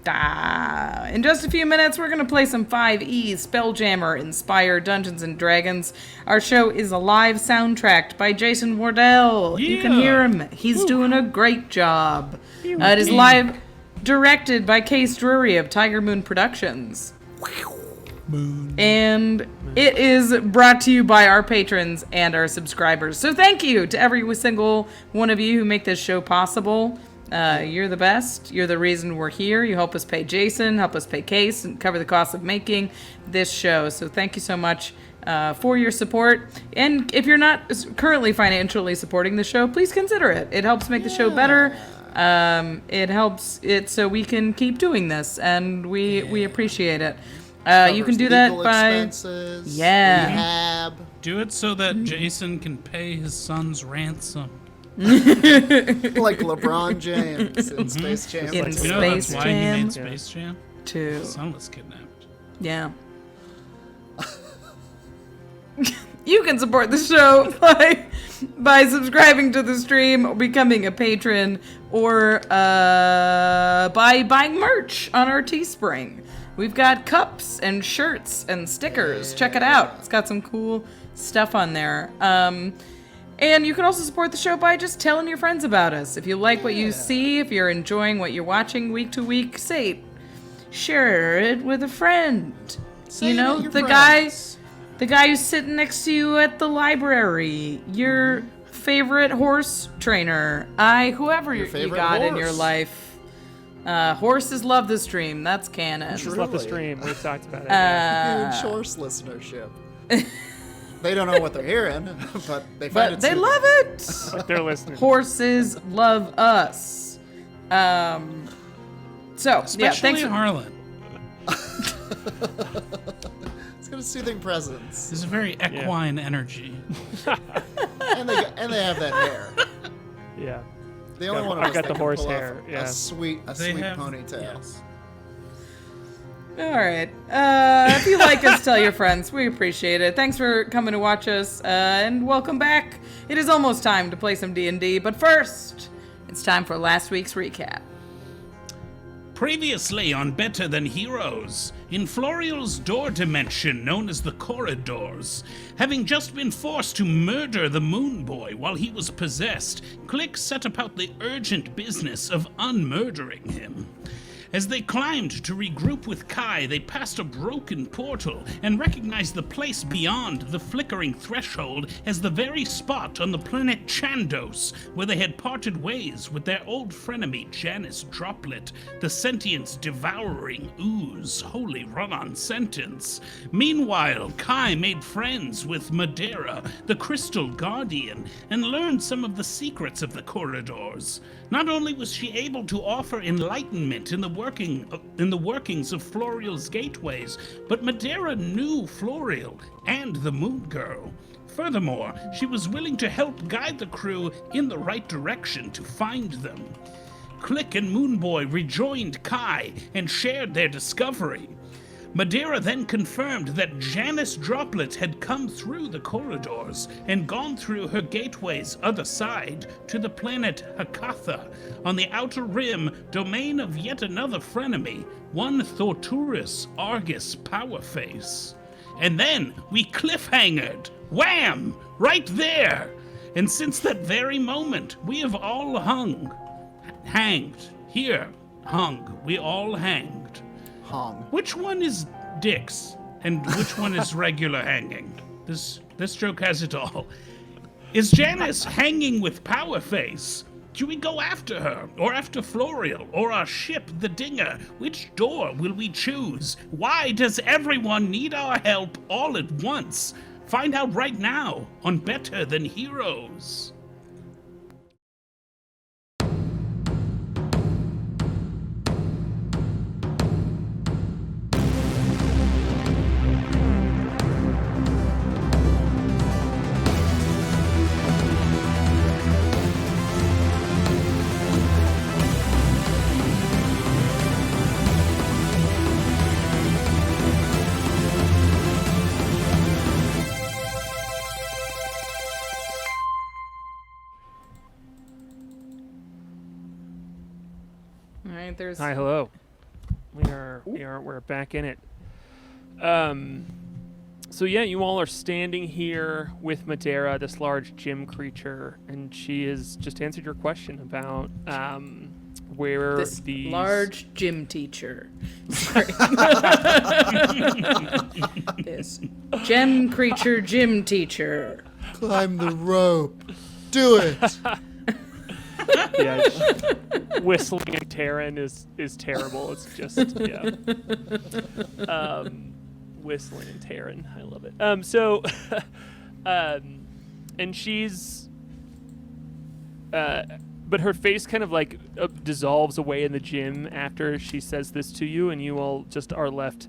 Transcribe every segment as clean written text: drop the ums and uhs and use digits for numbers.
In just a few minutes, we're going to play some 5e Spelljammer inspired Dungeons and Dragons. Our show is a live soundtracked by Jason Wardell. Yeah. You can hear him. He's doing a great job. It is live directed by Case Drury of Tiger Moon Productions. And it is brought to you by our patrons and our subscribers. So thank you to every single one of you who make this show possible. You're the best. You're the reason we're here. You help us pay Jason, help us pay Case, and cover the cost of making this show. So thank you so much for your support. And if you're not currently financially supporting the show, please consider it. It helps make the show better. It helps it so we can keep doing this, and we appreciate it. You can do that by expenses, rehab. Do it so that Jason can pay his son's ransom. Like LeBron James in Space Jam. In You know that's Space why he Jam. made Space Jam? Too. His son was kidnapped. Yeah. You can support the show by subscribing to the stream, or becoming a patron, or by buying merch on our Teespring. We've got cups and shirts and stickers. Check it out. It's got some cool stuff on there. And you can also support the show by just telling your friends about us. If you like what you see, if you're enjoying what you're watching week to week, say it. Share it with a friend. Say you know, it to your the friends. guy who's sitting next to you at the library, your favorite horse trainer, whoever you favorite got in horse. your life. Horses love the stream. That's canon. Just left the stream. We've talked about it. Huge horse listenership. They don't know what they're hearing, but they find But it they soothing. love it. But they're listening. Horses love us. So, Especially yeah, thanks for... Harlan. It's got a soothing presence, There's a very equine energy. and they have that hair. Yeah. The only one of I've us got that the can horse pull off hair, yeah. a sweet They have ponytail. Yes. All right. If you like us, tell your friends. We appreciate it. Thanks for coming to watch us, and welcome back. It is almost time to play some D&D, but first, it's time for last week's recap. Previously on Better Than Heroes, in Florial's door dimension known as the Corridors, having just been forced to murder the Moonboy while he was possessed, Klik set about the urgent business of unmurdering him. As they climbed to regroup with K.A.I, they passed a broken portal and recognized the place beyond the flickering threshold as the very spot on the planet Chandos where they had parted ways with their old frenemy Janice Droplet, the sentience-devouring ooze wholly run-on sentence. Meanwhile, K.A.I made friends with Madeira, the Crystal Guardian, and learned some of the secrets of the Corridors. Not only was she able to offer enlightenment in the workings of Florial's gateways, but Madeira knew Florial and the Moon Girl. Furthermore, she was willing to help guide the crew in the right direction to find them. Klik and Moonboy rejoined K.A.I and shared their discovery. Madeira then confirmed that Janice Droplet had come through the corridors and gone through her gateway's other side to the planet Hakatha, on the outer rim, domain of yet another frenemy, one Thorturus Argus Powerface. And then we cliffhangered. Wham! Right there! And since that very moment, we have all hanged. Here, hung. We all hanged. Hung. Which one is dicks and which one is regular hanging? This joke has it all. Is Janice hanging with Powerface? Do we go after her, or after Florial, or our ship, the Dinger? Which door will we choose? Why does everyone need our help all at once? Find out right now on Better Than Heroes. All right, there's Hi, hello. We're back in it. So yeah, you all are standing here with Madeira, this large gym creature, and she has just answered your question about where This these large gym teacher. Sorry. This gem creature gym teacher. Climb the rope. Do it. Yeah, whistling and Terran is terrible. It's just whistling and Terran. I love it. And she's but her face kind of like dissolves away in the gym after she says this to you, and you all just are left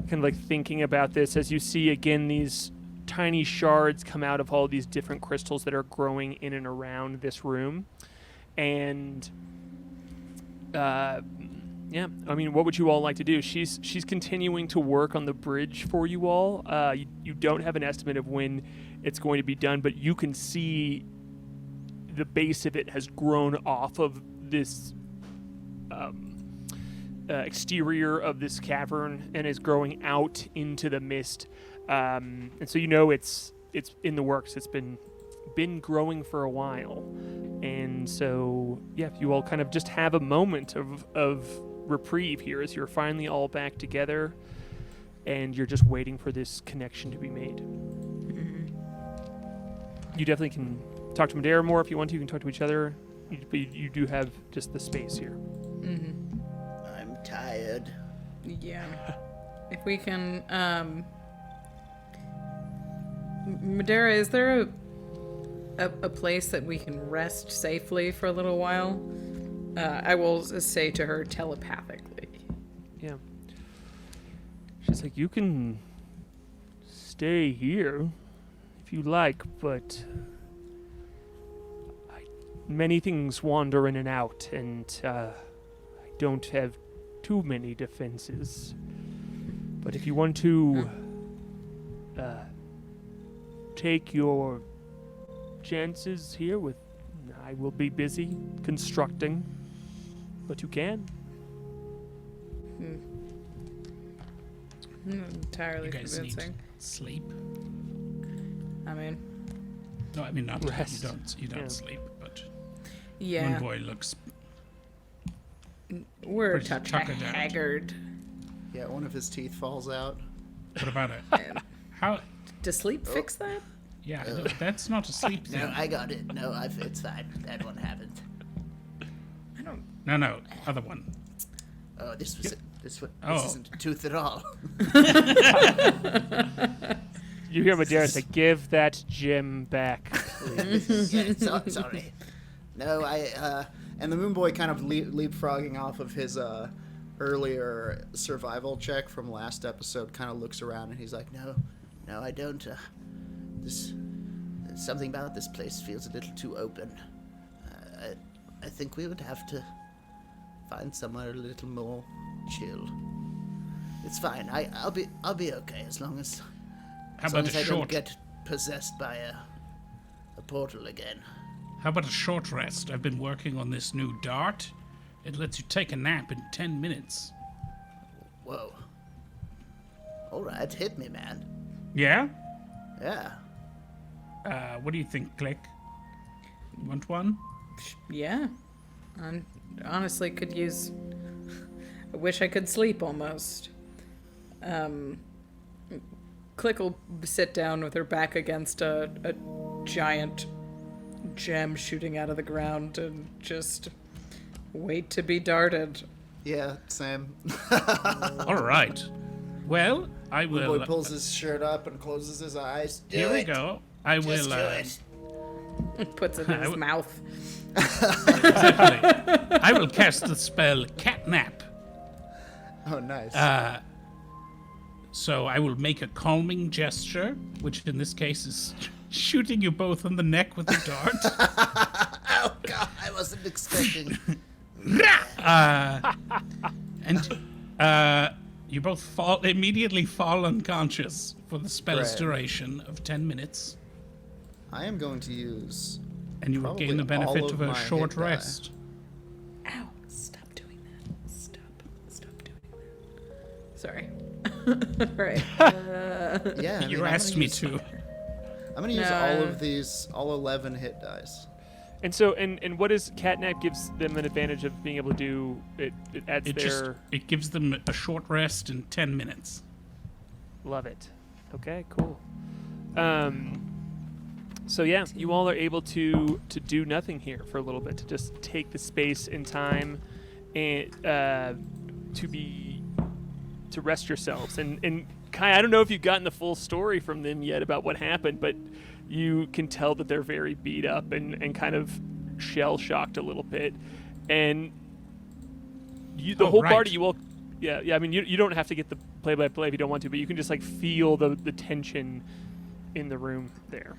kind of like thinking about this as you see again these tiny shards come out of all these different crystals that are growing in and around this room. And I mean, what would you all like to do? She's continuing to work on the bridge for you all. You don't have an estimate of when it's going to be done, but you can see the base of it has grown off of this exterior of this cavern and is growing out into the mist. And so you know it's in the works. It's been growing for a while. And so, yeah, you all kind of just have a moment of reprieve here as you're finally all back together and you're just waiting for this connection to be made. Mm-hmm. You definitely can talk to Madeira more if you want to. You can talk to each other. But you do have just the space here. Mm-hmm. I'm tired. Yeah. If we can, Madeira, is there a place that we can rest safely for a little while? I will say to her telepathically. Yeah. She's like, you can stay here if you like, but many things wander in and out, and I don't have too many defenses. But if you want to take your chances here with, I will be busy constructing, but you can. Not entirely You guys need convincing. sleep. I mean, No, I mean not Rest. You don't Yeah. sleep, but yeah, Moonboy looks we're a pretty touch tuckered out. haggard. Yeah, one of his teeth falls out. What about it? How? Does sleep fix that? Yeah, no, that's not a sleep thing. No, I got it. No, it's fine. That one happened. I don't. No, other one. Oh, this Oh. isn't a tooth at all. You hear Madeira say, give that gem back, please. Yeah, sorry. No, and the Moonboy kind of leapfrogging off of his earlier survival check from last episode, kind of looks around and he's like, no, I don't. Something about this place feels a little too open. I think we would have to find somewhere a little more chill. It's fine. I'll be okay as long as How as long about as a I don't short? get possessed by a portal again. How about a short rest? I've been working on this new dart. It lets you take a nap in 10 minutes. Whoa. All right, hit me, man. Yeah? Yeah. What do you think, Klik? You want one? Yeah. I honestly could use. I wish I could sleep almost. Klik will sit down with her back against a giant gem shooting out of the ground and just wait to be darted. Yeah, same. All right. Well, I will. Boy pulls his shirt up and closes his eyes. Here we go. I will. Just do it. Puts it in his mouth. Exactly. I will cast the spell Catnap. Oh, nice. So I will make a calming gesture, which in this case is shooting you both in the neck with a dart. Oh God, I wasn't expecting. And you both immediately fall unconscious for the spell's Right. duration of 10 minutes. I am going to use. And you will Probably gain the benefit all of of a my short hit die. rest. Ow! Stop doing that. Stop doing Sorry. Right. Yeah, I You mean, asked me to. I'm gonna use all of these, all 11 hit dice. And so, and what is Catnap gives them an advantage of being able to do? It adds It gives them a short rest in 10 minutes. Love it. Okay, cool. So yeah, you all are able to do nothing here for a little bit, to just take the space and time, and to rest yourselves. And Kai, I don't know if you've gotten the full story from them yet about what happened, but you can tell that they're very beat up and kind of shell shocked a little bit, and the whole party, you all. Yeah. I mean, you don't have to get the play-by-play if you don't want to, but you can just like feel the tension in the room there.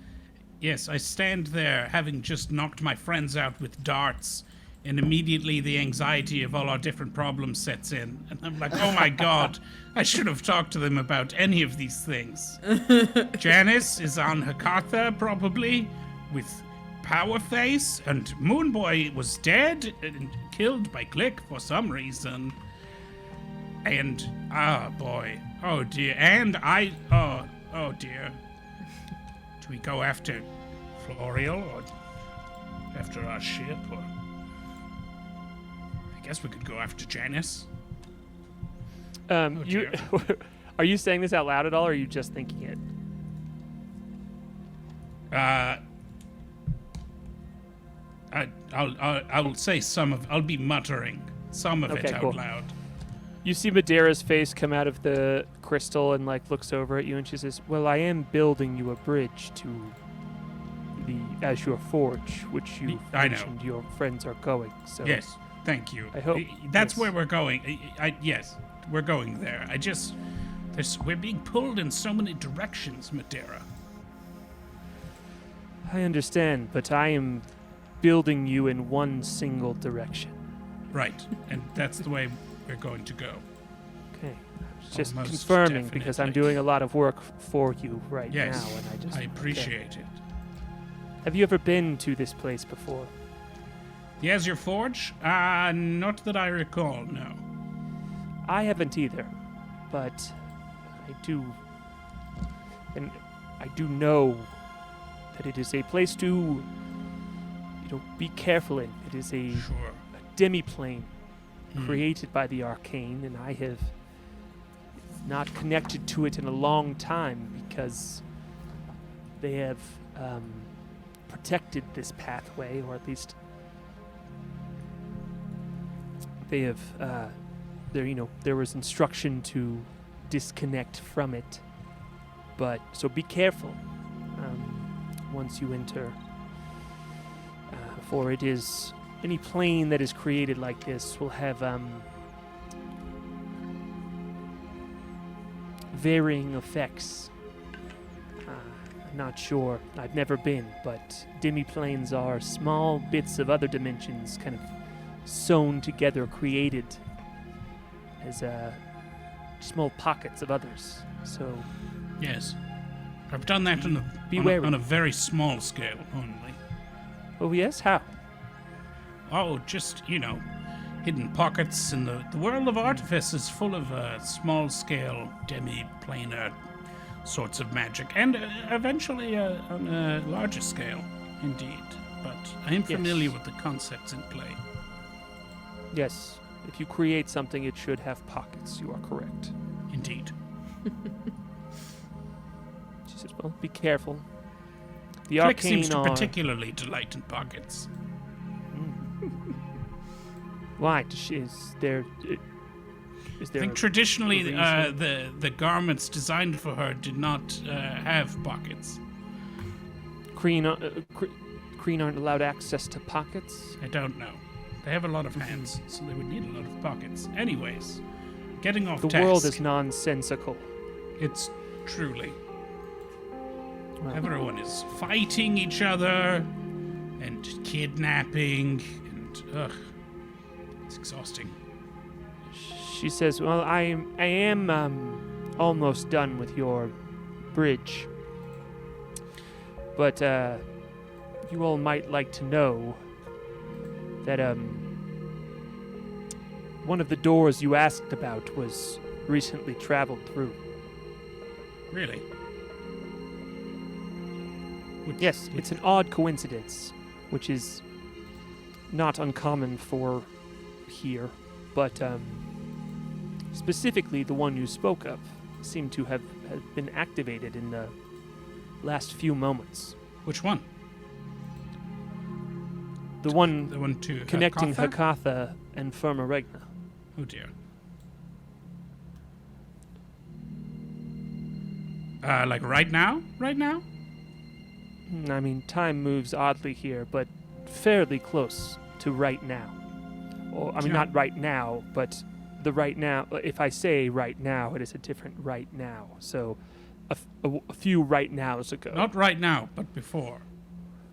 Yes, I stand there, having just knocked my friends out with darts, and immediately the anxiety of all our different problems sets in. And I'm like, oh my god, I should have talked to them about any of these things. Janice is on Hakatha, probably, with Powerface, and Moonboy was dead and killed by Klik for some reason. And, boy, oh dear, and oh dear. Do we go after Florial or after our ship, or I guess we could go after Janice. Are you saying this out loud at all, or are you just thinking it? I'll say some of. I'll be muttering some of it out loud. You see Madera's face come out of the crystal and like looks over at you, and she says, "Well, I am building you a bridge to the Azure Forge, which you mentioned your friends are going." So yes, thank you. I hope that's where we're going. Yes, we're going there. We're being pulled in so many directions, Madera. I understand, but I am building you in one single direction. Right, and that's the way we're going to go. Okay, just Almost confirming because I'm doing a lot of work for you now, and I appreciate it. Have you ever been to this place before? The Azure Forge? Not that I recall, no. I haven't either, but I do know that it is a place to, be careful in. It is a demi-plane created by the Arcane, and I have not connected to it in a long time because they have protected this pathway, or at least they have there was instruction to disconnect from it, but so be careful once you enter, for it is any plane that is created like this will have varying effects. I'm not sure. I've never been, but demi-planes are small bits of other dimensions kind of sewn together, created as small pockets of others. So yes, I've done that on a very small scale only. Oh yes, how? Oh, just hidden pockets in the world of Artifice is full of small-scale demi-planar sorts of magic, and eventually on a larger scale, indeed. But I am familiar with the concepts in play. Yes. If you create something, it should have pockets. You are correct. Indeed. She says, well, be careful. The Klik Arcane seems to particularly delight in pockets. Why? Is there I think traditionally the garments designed for her did not have pockets. Kreen aren't allowed access to pockets? I don't know. They have a lot of hands, so they would need a lot of pockets. Anyways, getting off task. The world is nonsensical. It's truly. Well, everyone is fighting each other and kidnapping, and it's exhausting. She says, well, I am almost done with your bridge. But you all might like to know that one of the doors you asked about was recently traveled through. Really? Yes, it's an odd coincidence, which is not uncommon for here, but specifically the one you spoke of seemed to have been activated in the last few moments. Which one? The one The one to connecting Hakatha? Hakatha and Firma Regna. Oh dear. Like right now? Right now? I mean, time moves oddly here, but fairly close to right now. Or, I mean, Yeah. not right now, but the right now. If I say right now, it is a different right now. So, a few right nows ago. Not right now, but before.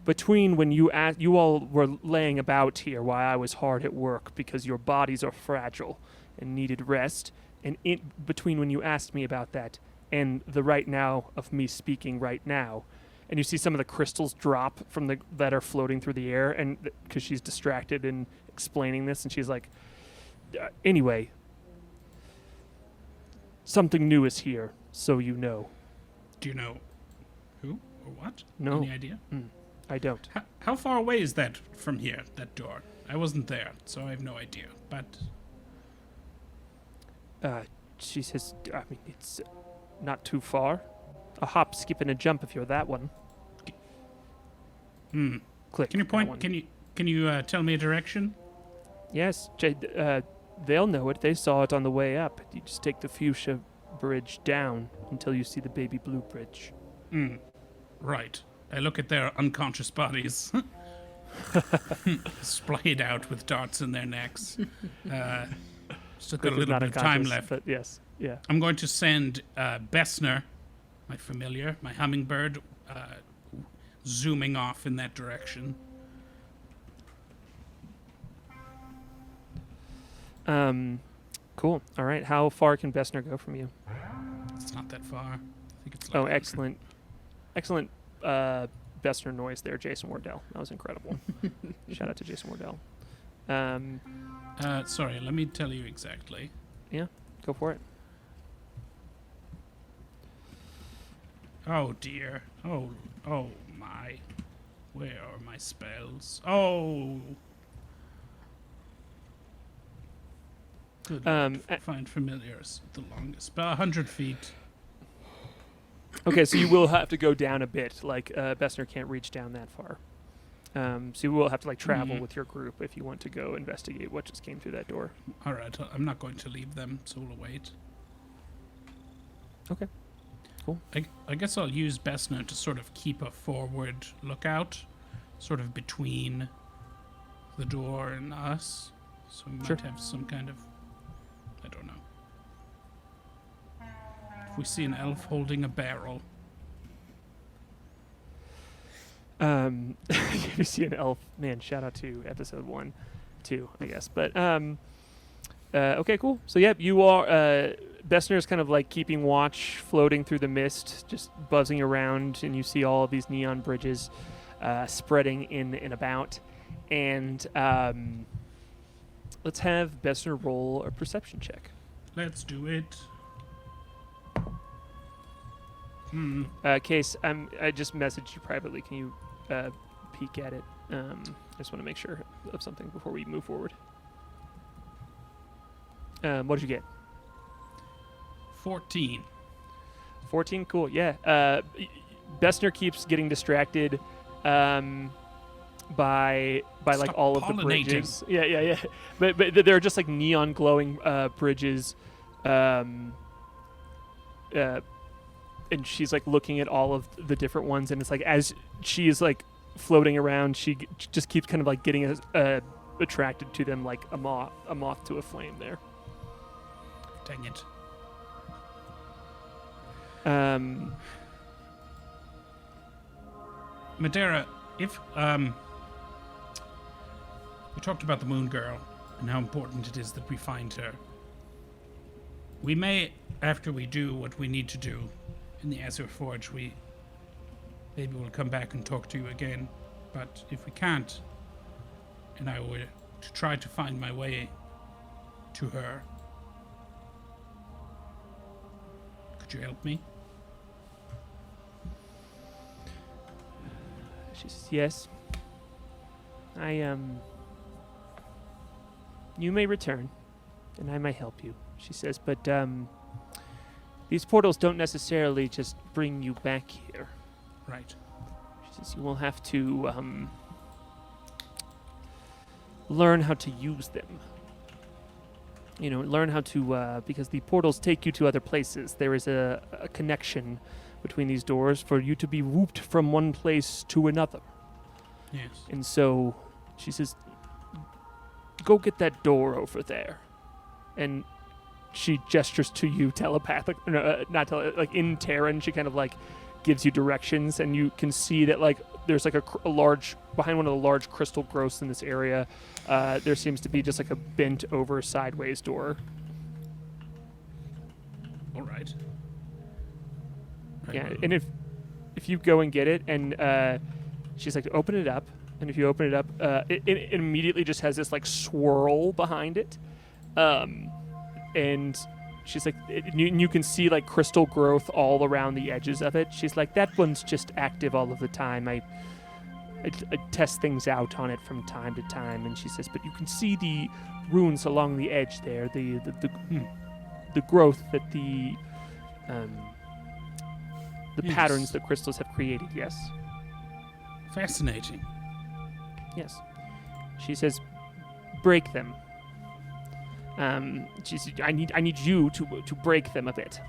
Between when you all were laying about here while I was hard at work because your bodies are fragile and needed rest, and between when you asked me about that and the right now of me speaking right now, and you see some of the crystals drop from that are floating through the air, and because she's distracted in explaining this, and she's like, anyway, something new is here, so you know. Do you know who or what? No. Any idea? I don't. How far away is that from here, that door? I wasn't there, so I have no idea. But She says, I mean, it's not too far. A hop, skip, and a jump if you're that one. Click. can you that point? one. Can you tell me a direction? Yes, they'll know it. They saw it on the way up. You just take the fuchsia bridge down until you see the baby blue bridge. Right. I look at their unconscious bodies, splayed out with darts in their necks. Still got a Click is little not bit of time unconscious, left. But yes, yeah. I'm going to send Bessner, my familiar, my hummingbird, zooming off in that direction. Cool. All right. How far can Bessner go from you? It's not that far. I think it's like Oh, excellent. Excellent Bessner noise there, Jason Wardell. That was incredible. Shout out to Jason Wardell. Sorry, let me tell you exactly. Yeah, go for it. Oh dear. Oh my. Where are my spells? Oh. Good. Find familiars. The longest. About 100 feet. Okay, so you will have to go down a bit. Like, Bessner can't reach down that far. So you will have to, like, travel with your group if you want to go investigate what just came through that door. All right. I'm not going to leave them, so we'll wait. Okay. Cool. I guess I'll use Bessner to sort of keep a forward lookout, sort of between the door and us. So we might have some kind of, I don't know. If we see an elf holding a barrel. If you see an elf, man, shout out to episode 1, 2, I guess. But, okay, cool. So, yeah, you are, Bessner's kind of like keeping watch, floating through the mist, just buzzing around, and you see all of these neon bridges spreading in and about. And let's have Bessner roll a perception check. Let's do it. Case, I just messaged you privately. Can you peek at it? I just want to make sure of something before we move forward. What did you get? 14. 14, cool. Yeah. Bessner keeps getting distracted by like Stop all of the pollinating. bridges. Yeah. But there are just like neon glowing bridges. And she's like looking at all of the different ones, and it's like as she is like floating around, she just keeps kind of like getting attracted to them like a moth to a flame there. Dang it. Madeira, if we talked about the Moon Girl and how important it is that we find her. We may, after we do what we need to do in the Azure Forge, maybe we'll come back and talk to you again. But if we can't, and I were to try to find my way to her, Could you help me? She says, yes. You may return, and I may help you, she says, but these portals don't necessarily just bring you back here. Right. She says, you will have to learn how to use them. You know, learn how to, because the portals take you to other places. There is a connection between these doors for you to be whooped from one place to another. Yes. And so she says, go get that door over there. And she gestures to you telepathic, like in Terran. She kind of like gives you directions, and you can see that like there's like a large, behind one of the large crystal growths in this area, there seems to be just like a bent over sideways door. All right. Yeah, and if you go and get it, and she's like, open it up, and if you open it up, it immediately just has this like swirl behind it, and she's like, you can see like crystal growth all around the edges of it. She's like, that one's just active all of the time. I test things out on it from time to time, and she says, but you can see the runes along the edge there, the growth that the Yes. patterns that crystals have created. Yes. Fascinating. Yes. She says, break them. She says, I need you to break them a bit.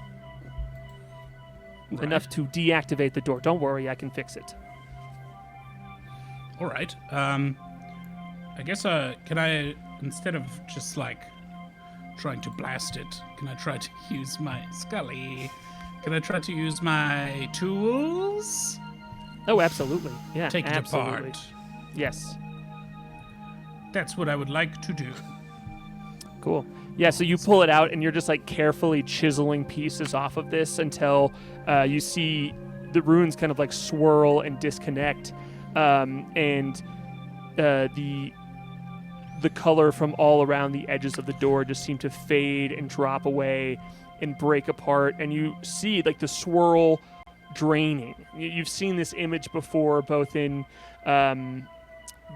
Right. Enough to deactivate the door. Don't worry, I can fix it. All right. I guess can I, instead of just like trying to blast it, can I try to use my Scully? Can I try to use my tools? Oh, absolutely. Yeah, Take it absolutely. apart. Yes. That's what I would like to do. Cool. Yeah, so you pull it out, and you're just like carefully chiseling pieces off of this until you see the runes kind of like swirl and disconnect, and the color from all around the edges of the door just seem to fade and drop away and break apart, and you see like the swirl draining. You've seen this image before, both in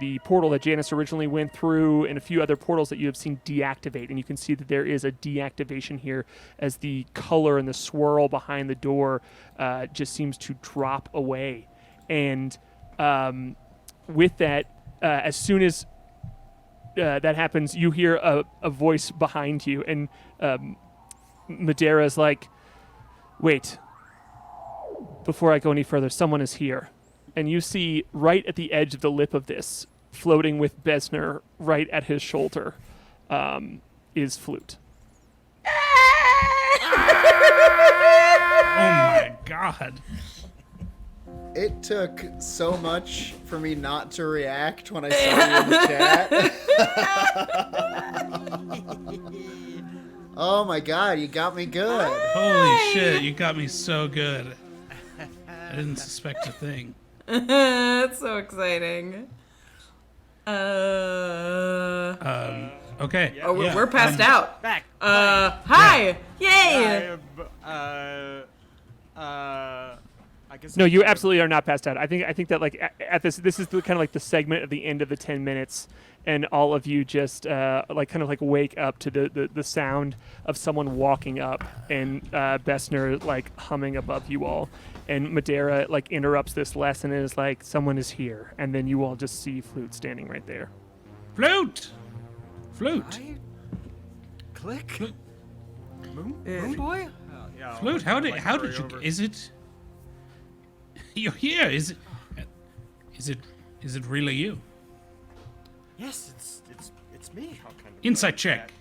the portal that Janice originally went through and a few other portals that you have seen deactivate, and you can see that there is a deactivation here as the color and the swirl behind the door just seems to drop away. And with that, as soon as that happens, you hear a voice behind you, and Madeira's like, wait, before I go any further, someone is here. And you see right at the edge of the lip of this, floating with Besner right at his shoulder, is Flute. Oh my god. It took so much for me not to react when I saw you in the chat. Oh my god, you got me good. Holy shit, you got me so good. I didn't suspect a thing. That's so exciting. Okay. Oh, yeah, we're passed out. Back. Hi! Yay! I guess No, you absolutely are not passed out. I think that like at this is the kind of like the segment at the end of the 10 minutes, and all of you just like kind of like wake up to the sound of someone walking up, and Besner like humming above you all, and Madeira like interrupts this lesson and is like, someone is here, and then you all just see Flute standing right there. Flute! Klik? Flute. Moonboy? Yeah, Flute, how did you? Is it? You're here. Is it really you? Yes, it's me. I'll kind of Insight check.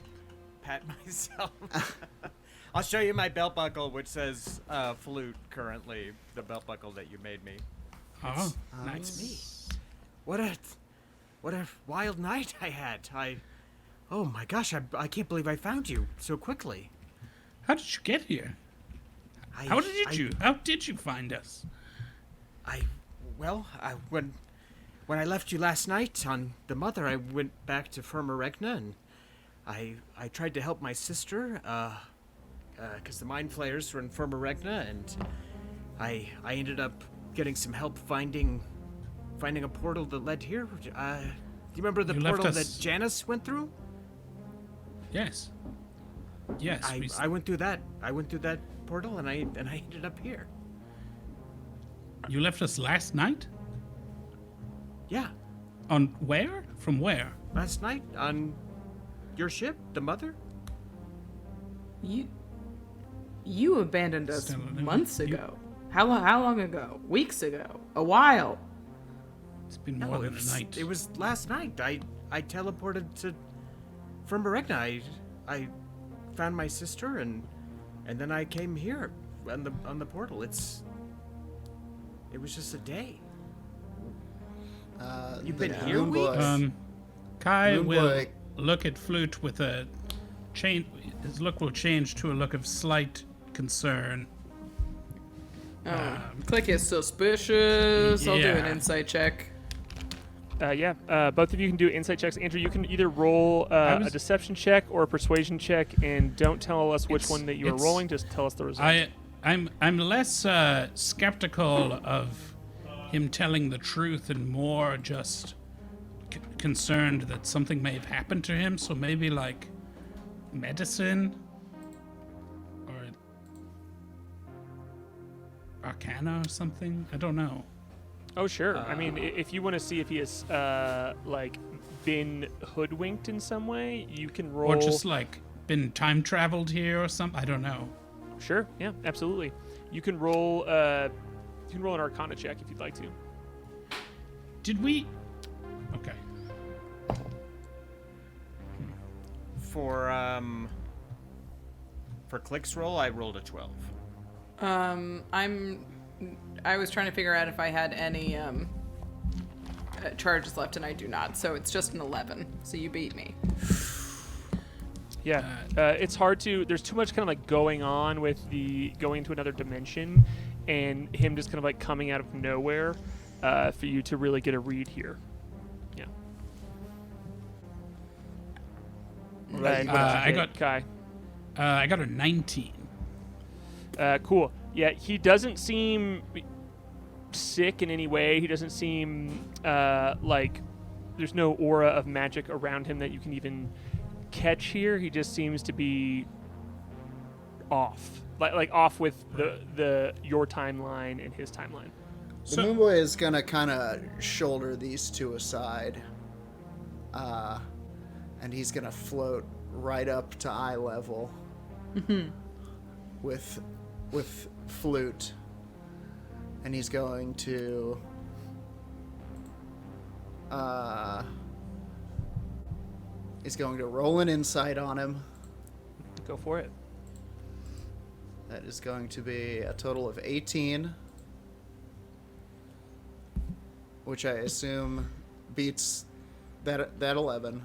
pat myself. I'll show you my belt buckle, which says flute currently, the belt buckle that you made me. Oh, It's me. What a wild night I had. Oh my gosh, I can't believe I found you so quickly. How did you get here? How did you find us? When I left you last night on the Mother, I went back to Firma Regna, and I tried to help my sister, because the mind flayers were in Firmaregna, and I ended up getting some help finding a portal that led here. Do you remember the You left portal us- that Janice went through? Yes. Yes. I went through that. I went through that portal, and I ended up here. You left us last night? Yeah, On where? From where? last night on your ship, the Mother. You abandoned us Still living. months You- ago. How long ago? Weeks ago? A while? It's been more than a night. It was last night. I teleported to Firmaregna. I found my sister, and then I came here on the portal. It was just a day. You've been here Moonboy- Kai will Moonboy- look at Flute with a change. His look will change to a look of slight concern. Klik is suspicious. I'll do an Yeah. insight check. Both of you can do insight checks. Andrew, you can either roll a deception check or a persuasion check, and don't tell us which one that you are it's- rolling. Just tell us the result. I'm less skeptical of him telling the truth and more just concerned that something may have happened to him. So maybe like medicine or Arcana or something. I don't know. Oh, sure. I mean, if you want to see if he has like been hoodwinked in some way, you can roll. Or just like been time traveled here or something. I don't know. Sure. Yeah, absolutely. You can roll. You can roll an Arcana check if you'd like to. Did we? Okay. For Klik's roll, I rolled a 12. I was trying to figure out if I had any charges left, and I do not. So it's just an 11. So you beat me. Yeah, it's hard to. There's too much kind of like going on with the going to another dimension, and him just kind of like coming out of nowhere for you to really get a read here. Yeah. Right, I got Kai. I got a 19. Cool. Yeah, he doesn't seem sick in any way. He doesn't seem like there's no aura of magic around him that you can even catch here. He just seems to be off, like off with the your timeline and his timeline. The Moonboy is gonna kind of shoulder these two aside, and he's gonna float right up to eye level with Flute, and he's going to roll an insight on him. Go for it. That is going to be a total of 18, which I assume beats that 11.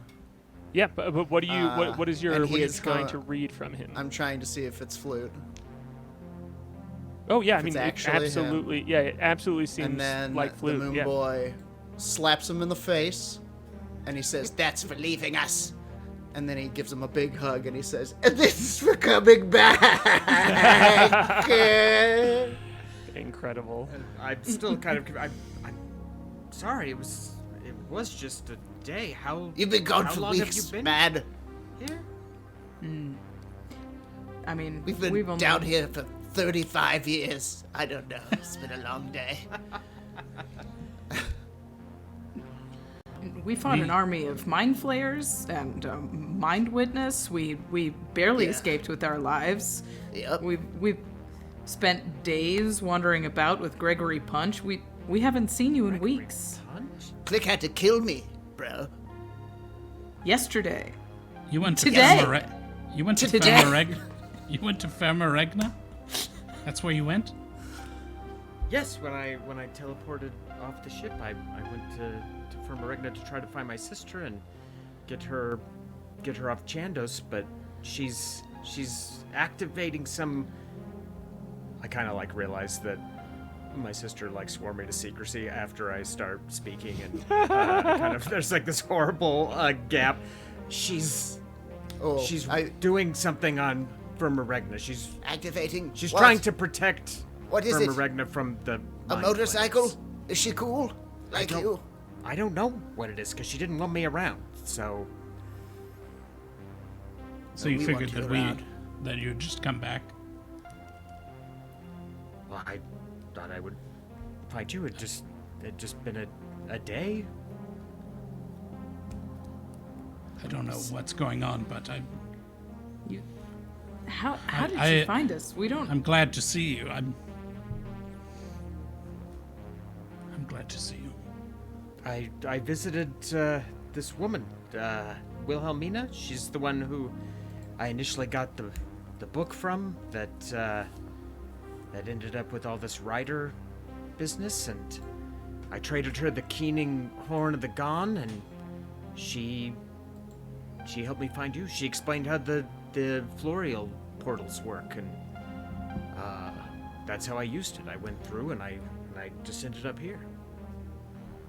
Yeah, but what do you what is your and what he are you is trying going- to read from him? I'm trying to see if it's Flute. Oh yeah, I if mean it's it actually absolutely, yeah, it absolutely seems And then like Flute. the Yeah. Moonboy slaps him in the face, and he says, "That's for leaving us." And then he gives him a big hug, and he says, "And this is for coming back." Incredible. I'm still kind of. I'm sorry. It was just a day. How You've been gone how for long have weeks, you been man. here? I mean, We've been only, down here for 35 years. I don't know. It's been a long day. We fought an army of mind flayers and mind witness. We barely Yeah. escaped with our lives. Yep. We've spent days wandering about with Gregory Punch. We haven't seen you in weeks. Punch? Klik had to kill me, bro. Yesterday. You went to Today. You went to Today. You went to Firmaregna? That's where you went? Yes. When I teleported off the ship, I went to Firmaregna to try to find my sister and get her off Chandos, but she's activating some. I kind of like realized that my sister like swore me to secrecy after I start speaking, and kind of there's like this horrible gap. She's Oh, doing something on Firma Regna. She's Activating. What? trying to protect What is Firma it? Regna from the A mind motorcycle? flayers. Is she cool? Like don't- you? I don't know what it is because she didn't want me around. So So you we figured want you that around. that you'd just come back. well, I thought I would find you. It'd just been a day. I don't know what's going on, but How did I- you find us? We don't. I'm glad to see you. I'm glad to see you. I visited this woman, Wilhelmina. She's the one who I initially got the book from that ended up with all this writer business, and I traded her the Keening Horn of the Gone, and she helped me find you. She explained how the Florial portals work, and that's how I used it. I went through, and I just ended up here.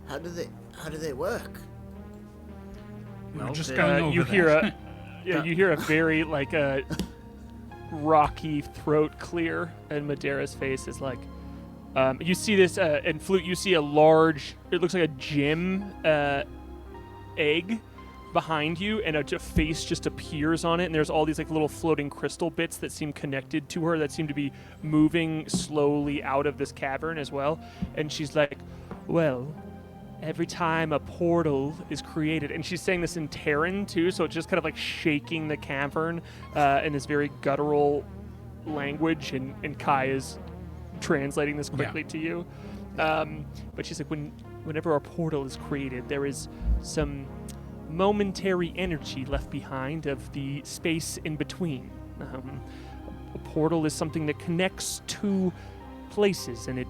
How do they work? We were Well, just they- going over You that. hear a you hear a very like a rocky throat clear, and Madera's face is like. You see this, and Flute, you see a large, it looks like a gem egg behind you, and a face just appears on it, and there's all these like little floating crystal bits that seem connected to her that seem to be moving slowly out of this cavern as well. And she's like, well, every time a portal is created, and she's saying this in Terran too, so it's just kind of like shaking the cavern in this very guttural language, and Kai is translating this quickly to you. But she's like, whenever a portal is created, there is some momentary energy left behind of the space in between. A portal is something that connects two places, and it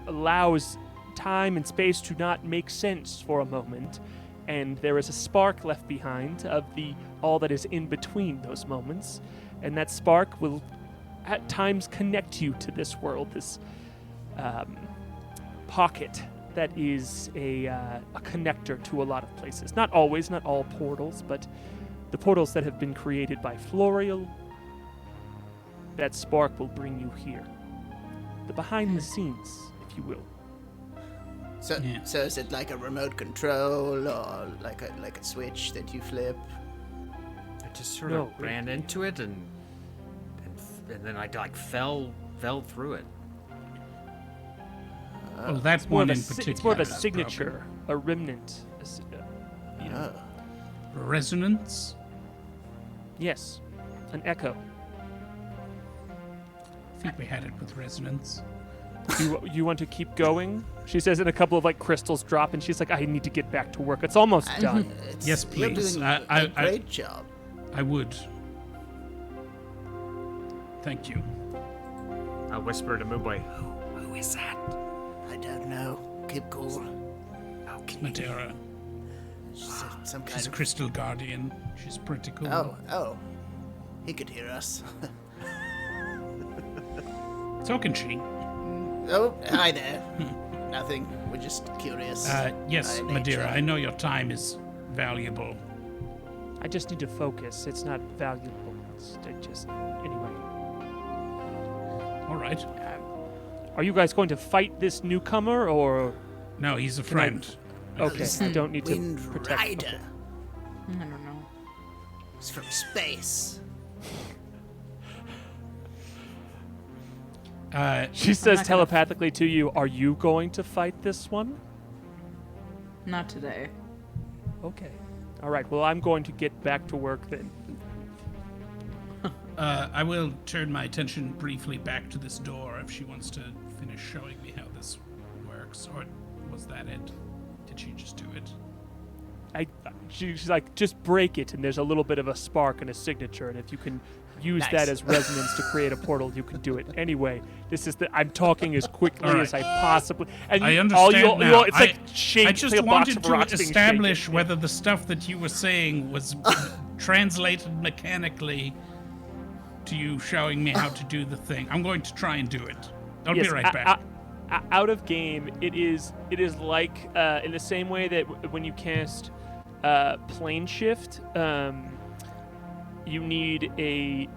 allows time and space to not make sense for a moment, and there is a spark left behind of all that is in between those moments, and that spark will at times connect you to this world, this pocket that is a connector to a lot of places. Not always, not all portals, but the portals that have been created by Florial, that spark will bring you here. The behind the scenes, if you will. So, Yeah. so is it like a remote control or like a switch that you flip? I just sort No, of ran into it, and then I like fell through it. Well, that's More one of in a, particular. it's more of a that's signature, a remnant. You know, Oh. Resonance. yes, an echo. I think we had it with resonance. You want to keep going? She says, and a couple of like crystals drop, and she's like, I need to get back to work. It's almost done. Yes, You're please. doing I- a great job. I would. Thank you. I whisper to Moonboy, who is that? I don't know. Keep cool. Oh, can you Matera. Some kind She's a of. crystal guardian. She's pretty cool. Oh. He could hear us. So can she. Oh, hi there. Nothing. We're just curious. Yes, by Madeira, nature. I know your time is valuable. I just need to focus. It's not valuable. Anyway. All right. Are you guys going to fight this newcomer, or No, he's a Can I- friend. okay? I don't need to Wind protect. Rider. I don't know. It's from space. She says not gonna- telepathically to you, "Are you going to fight this one?" Not today. Okay. All right. Well, I'm going to get back to work then. I will turn my attention briefly back to this door if she wants to finish showing me how this works. Or was that it? Did she just do it? She's like, just break it, and there's a little bit of a spark and a signature, and if you can use Nice. that as resonance to create a portal, you can do it. Anyway, I'm talking as quickly All right. as I possibly. And I you, understand all now. it's like shake. I it's just like a box wanted of to rocks being establish shaken. whether the stuff that you were saying was translated mechanically to you showing me how to do the thing. I'm going to try and do it. I'll Yes, be right back. Out of game, it is like in the same way that when you cast plane shift, you need a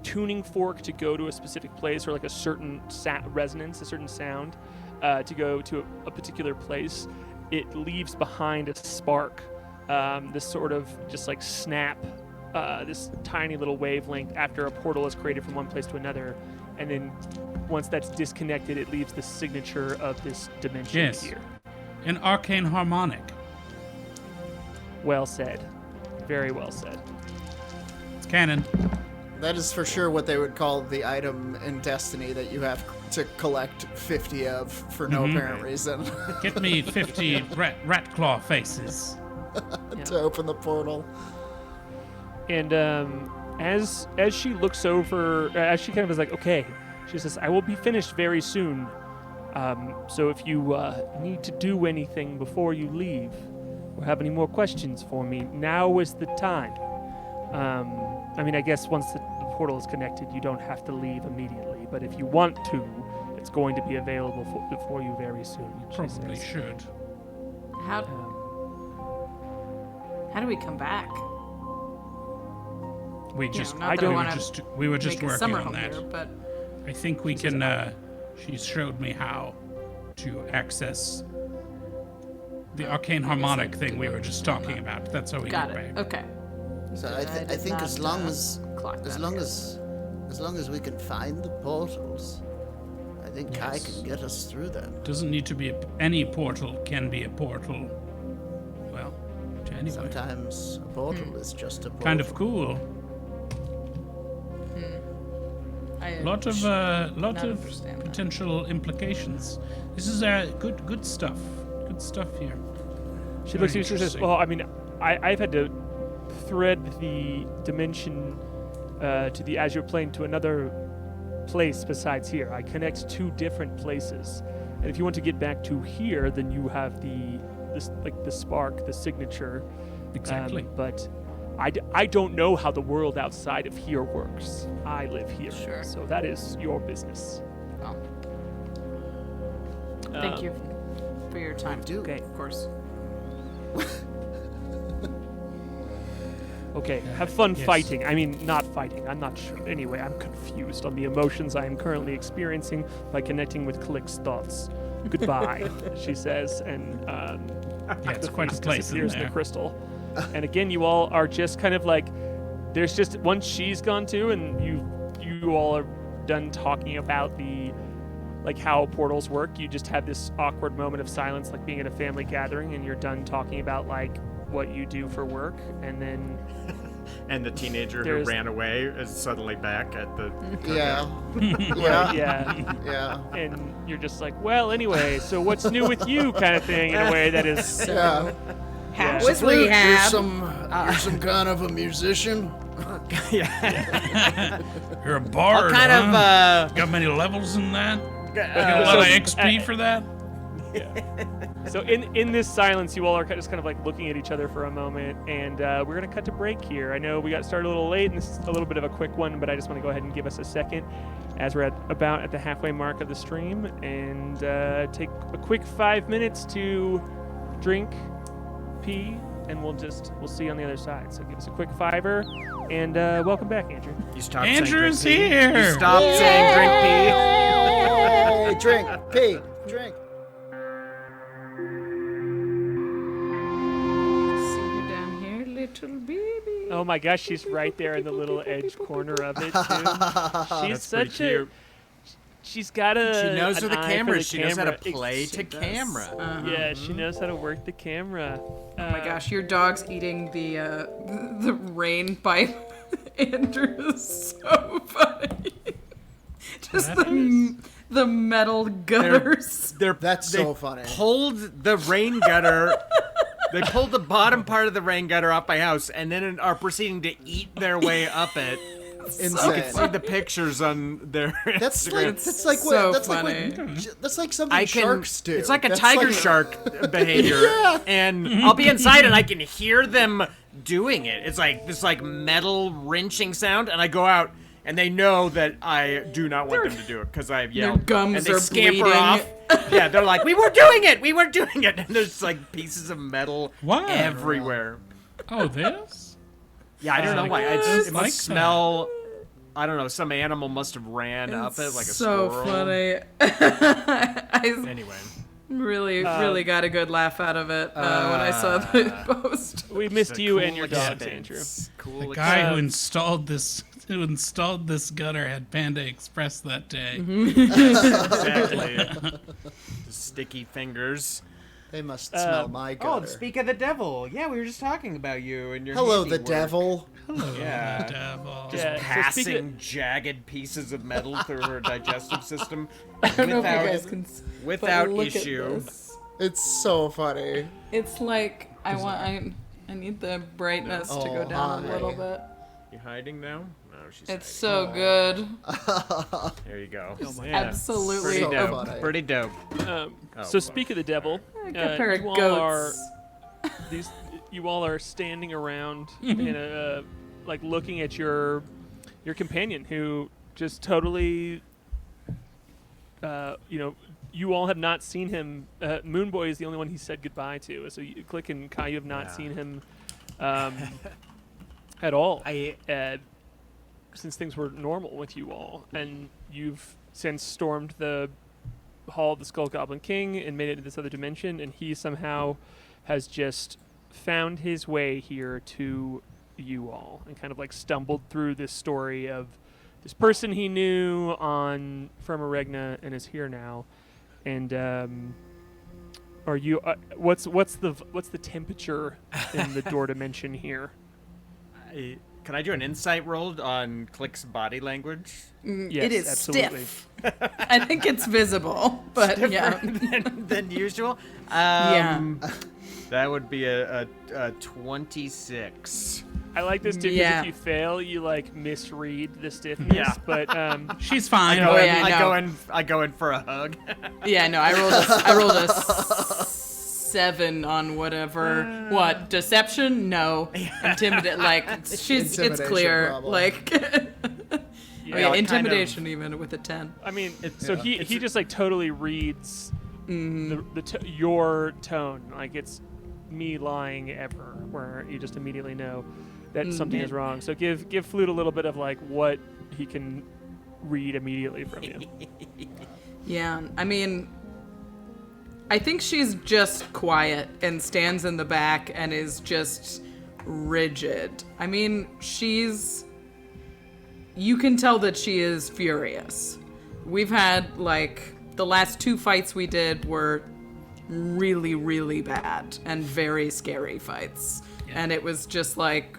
tuning fork to go to a specific place, or like a certain resonance, a certain sound, to go to a particular place, it leaves behind a spark, this sort of just like snap, this tiny little wavelength after a portal is created from one place to another, and then once that's disconnected, it leaves the signature of this dimension here. An arcane harmonic. Well said. Very well said. It's canon. That is for sure what they would call the item in Destiny that you have to collect 50 of for no apparent reason Get me 50 rat claw faces. to open the portal. And as she looks over, as she kind of is like, okay, she says, I will be finished very soon. So if you need to do anything before you leave, or have any more questions for me, now is the time. I mean, I guess once the portal is connected, you don't have to leave immediately. But if you want to, it's going to be available for you very soon. Probably should. How do we come back? We just, not that I wanna we were just Make a working summer on home that. here, but I think we can. She showed me how to access the arcane harmonic thing we were just talking about. That's how we got get it. back. Okay. So I I did think not, as long as clock that as long as we can find the portals, I think K.A.I can get us through them. Doesn't need to be any portal. Can be a portal. Well, to anywhere. Sometimes a portal is just a portal. Kind of cool. Lot of understand that. potential implications. This is good stuff. Good stuff here. She Very looks at you and says, interesting. well, I mean, I've had to thread the dimension to the Azure plane to another place besides here. I connect two different places. And if you want to get back to here, then you have the spark, the signature. Exactly. But I don't know how the world outside of here works. I live here. Sure. So that is your business. Well, thank you for your time. do. Okay. Of course. Okay, have fun Yes. fighting. I mean, not fighting. I'm not sure. Anyway, I'm confused on the emotions I am currently experiencing by connecting with Klik's thoughts. Goodbye, she says, and Yeah, it's quite a place in disappears in there. the crystal. And again, you all are just kind of like, there's just once she's gone too, and you all are done talking about how portals work. You just have this awkward moment of silence, like being at a family gathering, and you're done talking about like what you do for work, and then And the teenager who There's- ran away is suddenly back at the. Yeah. Yeah. yeah. Yeah. And you're just like, well, anyway, so what's new with you, kind of thing, in a way that is. Yeah. Hat Yeah. with You're rehab. you're some kind of a musician. Yeah. You're a bard, kind huh? of. Got many levels in that? Get a lot of XP for that? So in this silence, you all are just kind of like looking at each other for a moment, and we're gonna cut to break here. I know we got started a little late, and this is a little bit of a quick one, but I just want to go ahead and give us a second, as we're about at the halfway mark of the stream, and take a quick 5 minutes to drink, pee, and we'll see you on the other side. So give us a quick $5, and welcome back, Andrew. You stopped Andrew's saying drink pee. here. You stopped saying drink Hey, drink, pee, drink. See you down here, little baby. Oh my gosh, she's right there in the little edge corner of it too. She's That's pretty such cute. She's got a. She knows an where the eye for camera the is. She knows how to camera. play to camera. Yeah, she knows how to work the camera. Oh my gosh, your dog's eating the rain pipe. Andrew is so funny. Just the metal gutters. That's so funny. Pulled the rain gutter. They pulled the bottom part of the rain gutter off my house, and then are proceeding to eat their way up it. Insane. See the pictures on their That's Instagram. like so funny. That's like something sharks do. It's like a That's tiger like- shark behavior, and I'll be inside and I can hear them doing it. It's like this metal wrenching sound, and I go out and they know that I do not want them to do it because I've yelled. gums and they are scamper bleeding. off. Yeah, they're like, "We were doing it, and there's like pieces of metal Wow. everywhere. Oh, this? Yeah, I don't know why. It like must smell. I don't know. Some animal must have ran up it like a so squirrel. funny. I Anyway, really got a good laugh out of it when I saw the post. We missed you and your dogs, Andrew. Cool. The guy who installed this gutter had Panda Express that day. Exactly. The sticky fingers. They must smell my gutter. Oh, speak of the devil. Yeah, we were just talking about you and your Hello, the handiwork. devil. Yeah. Devil. Just Yeah, so passing jagged pieces of metal through her digestive system I don't know if you guys can without but look at issue. this. It's so funny. It's like I need the brightness to go Oh, down hi. a little bit. You hiding now? No, she's It's so good. hiding. There you go. Absolutely. Pretty So dope. funny. Pretty dope. So speak of the devil, Like a pair of you all goats. you all are standing around in a like looking at your companion who just totally you all have not seen him. Moonboy is the only one he said goodbye to. So Klik and K.A.I, you have not seen him at all since things were normal with you all, and you've since stormed the Hall of the Skull Goblin King and made it to this other dimension, and he somehow has just found his way here to you all and kind of like stumbled through this story of this person he knew on Firma Regna and is here now. And are you what's the temperature in the door dimension here? Can I do an insight roll on Klik's body language? Yes, It is absolutely. stiff. I think it's visible, but yeah. than usual. Yeah. That would be a 26. I like this too because Yeah. if you fail, you like misread the stiffness. Yeah. But She's fine. Oh, yeah, I go in for a hug. Yeah, no, I rolled a 7 on whatever. What? Deception? No. Intimidate. Like it's Intimidation, clear. probably. Like. yeah, Yeah, kind intimidation even with a 10. I mean, he just like totally reads your tone. Like it's me lying ever, where you just immediately know that something is wrong. So give Flute a little bit of like what he can read immediately from you. Yeah, I mean, I think she's just quiet and stands in the back and is just rigid. I mean, you can tell that she is furious. We've had, like, the last 2 fights we did were really, really bad and very scary fights. Yeah. And it was just like,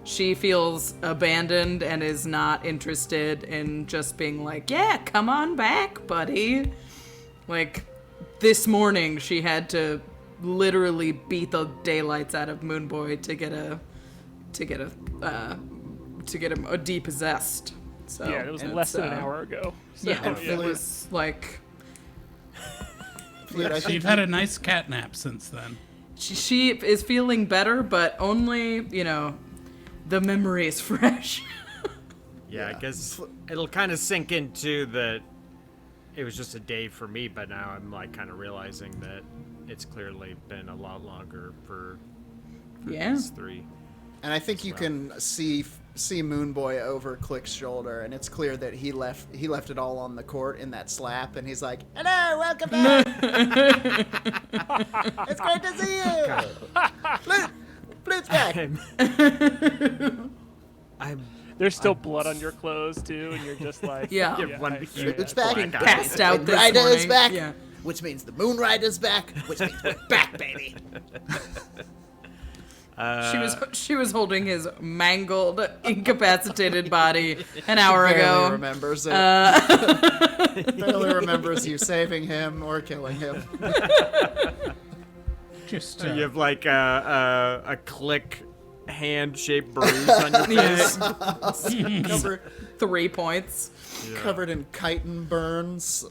she feels abandoned and is not interested in just being like, yeah, come on back, buddy. Like, this morning she had to literally beat the daylights out of Moonboy to get him depossessed. So Yeah, it was less than an hour ago. So, yeah, it was like Flute, I So think you've had a nice cat nap since then. she is feeling better, but only, the memory is fresh. Yeah, I guess it'll kind of sink into that it was just a day for me, but now I'm like kind of realizing that it's clearly been a lot longer for Yeah. these 3. And I think you can see Moonboy over Klik's shoulder, and it's clear that he left it all on the court in that slap, and he's like, "Hello, welcome back. It's great to see you. Flute's back." there's still blood on your clothes too, and you're just like, Yeah. One huge It's back. black eye. Passed out Wind this Rider morning. is back, Yeah. which means the Moon Rider's back, which means we're back, baby. She was holding his mangled, incapacitated body an hour Barely ago. remembers it. Barely remembers you saving him or killing him. Just You have like a Klik hand-shaped bruise on your face. Covered, 3 points. covered in chitin burns.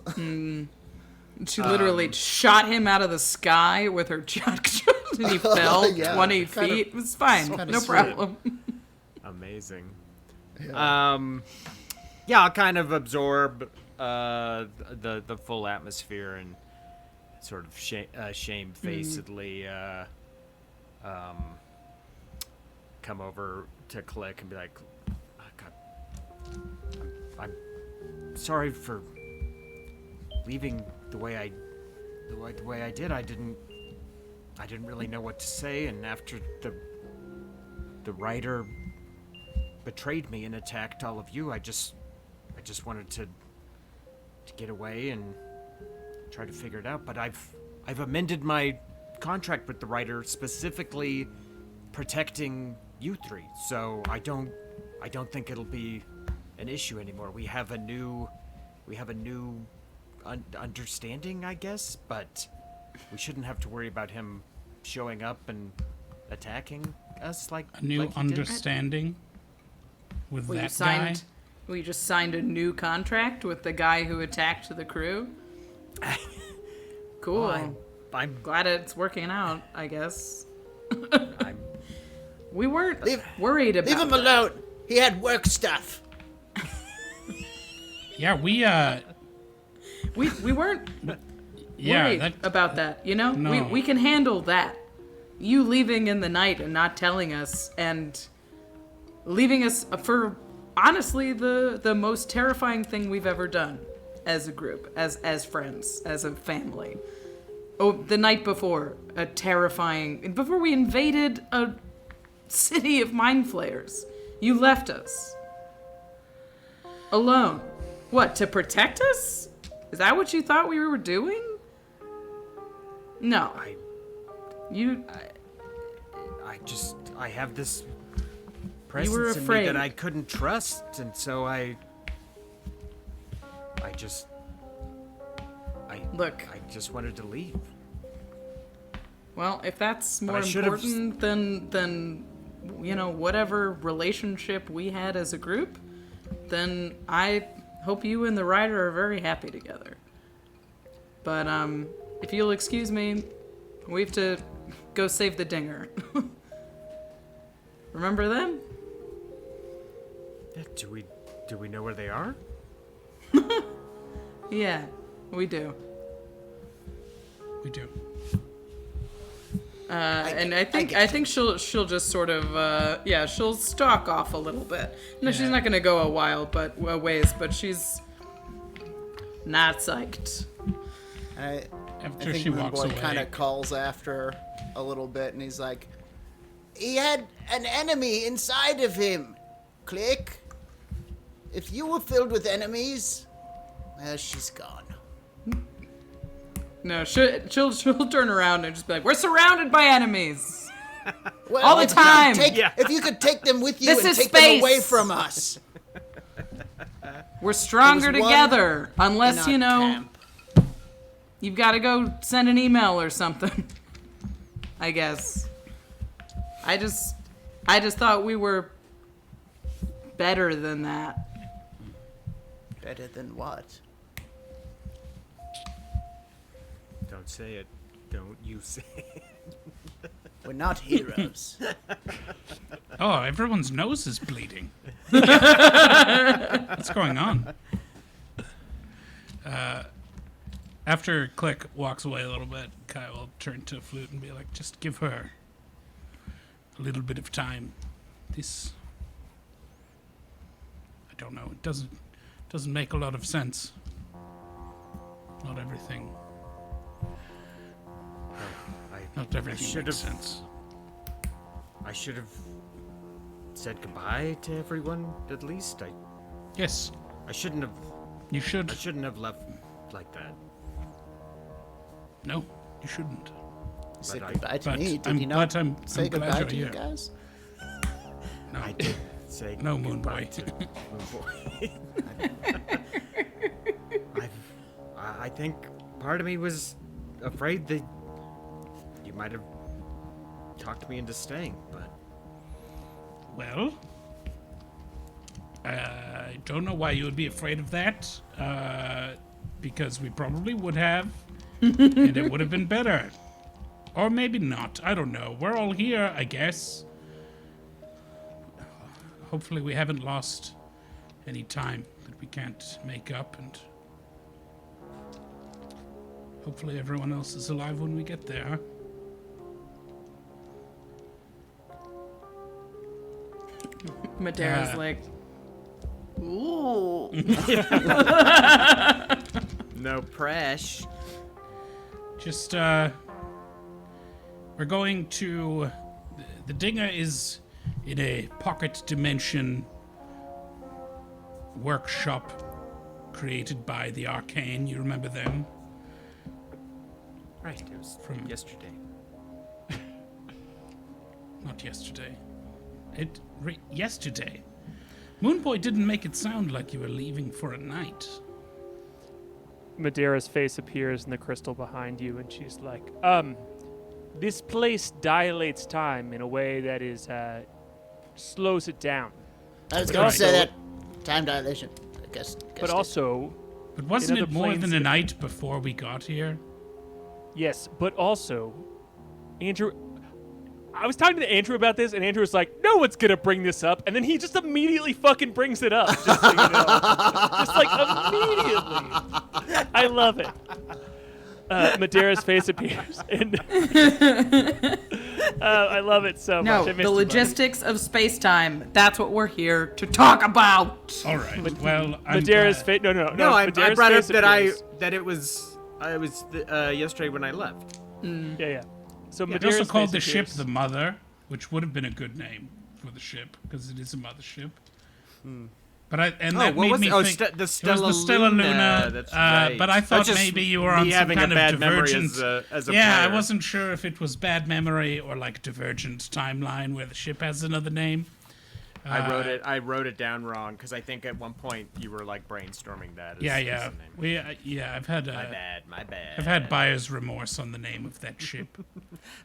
She literally shot him out of the sky with her shotgun, and he fell Yeah, 20 kind of- feet. It was fine, kinda no sweet. problem. Amazing. Yeah. Yeah, I'll kind of absorb the full atmosphere and sort of shamefacedly come over to Klik and be like, oh, God, I'm sorry for leaving the way I did. I didn't really know what to say, and after the writer betrayed me and attacked all of you, I just wanted to get away and try to figure it out. But I've amended my contract with the writer, specifically protecting you three. So I don't think it'll be an issue anymore. We have a new understanding, I guess, but we shouldn't have to worry about him showing up and attacking us like A new like he did. understanding with Well, that guy. you just signed a new contract with the guy who attacked the crew. Cool. Well, I'm Glad it's working out, I guess. I'm We weren't worried about Leave him that. alone. He had work stuff. Yeah, we We weren't yeah, worried that about that, you know? No. We can handle that. You leaving in the night and not telling us and leaving us for honestly the most terrifying thing we've ever done as a group, as friends, as a family. Oh, the night before, before we invaded a city of mind flayers, you left us alone. What, to protect us? Is that what you thought we were doing? No. I have this were presence in me afraid. that I couldn't trust, and so I Look. I just wanted to leave. Well, if that's more I should've- important than whatever relationship we had as a group, then I hope you and the writer are very happy together. But if you'll excuse me, we have to go save the dinger. Remember them? Yeah, do we know where they are? Yeah, we do. we do. And I think she'll just sort of she'll stalk off a little bit. No, she's Yeah. not gonna go a ways, but she's not psyched. I After think she walks Moonboy away. kind of calls after her a little bit, and he's like, He had an enemy inside of him. Klik. If you were filled with enemies, well, she's gone. No, she'll turn around and just be like, "We're surrounded by enemies." Well, All the if you could time. take- Yeah. If you could take them with you This and is take space. them away from us. We're stronger There was one together, in unless our camp. you've got to go send an email or something. I guess. I just thought we were better than that. Better than what? Don't say it. Don't you say it. We're not heroes. Oh, everyone's nose is bleeding. What's going on? After Klik walks away a little bit, Kai will turn to Flute and be like, just give her a little bit of time. This, I don't know, it doesn't make a lot of sense. Not everything. Not everything should've- makes sense. I should have said goodbye to everyone at least. Yes, I shouldn't have. you should. I shouldn't have left like that. No, you shouldn't. You said But I- goodbye to but me. Did I'm you not glad I'm say glad goodbye you're to you here. guys? No. I did say No, goodbye Moonboy. to Moonboy. I think part of me was afraid that you might have talked me into staying, but Well, I don't know why you would be afraid of that. Because we probably would have, and it would have been better. Or maybe not. I don't know. We're all here, I guess. Hopefully we haven't lost any time that we can't make up, and hopefully everyone else is alive when we get there. Madera's like, ooh. No press. Just, we're going to... The Dinger is in a pocket dimension workshop created by the Arcane. You remember them? Right, it was From- yesterday. Not yesterday. Yesterday. Moonboy didn't make it sound like you were leaving for a night. Madera's face appears in the crystal behind you, and she's like, this place dilates time in a way that is, slows it down. I was But going to say also- that. Time dilation. I guess But also, But wasn't In it other more planes- than a night before we got here? yes, but also, Andrew, I was talking to Andrew about this, and Andrew was like, no one's gonna bring this up, and then he just immediately fucking brings it up, just so you know. Just like, immediately. I love it. Madera's face appears, and I love it so No, much. I the missed you, buddy. logistics of space-time. That's what we're here to talk about. All right. Well, I'm Madera's glad. face. No, I Madera's brought up face that appears. it was yesterday when I left. Yeah. So They Madera's also called the face ship appears. the Mother, which would have been a good name for the ship because it is a mothership. But that what made was me it? Oh, think the it was Stella the Stella Luna. Luna. That's right. But I That's thought just maybe you were me on some having kind a of bad memory divergent. as a yeah, I player. wasn't sure if it was bad memory or like divergent timeline where the ship has another name. I wrote it down wrong because I think at one point you were like brainstorming that. As, Yeah. as the name. I've had My bad. I've had buyer's remorse on the name of that ship.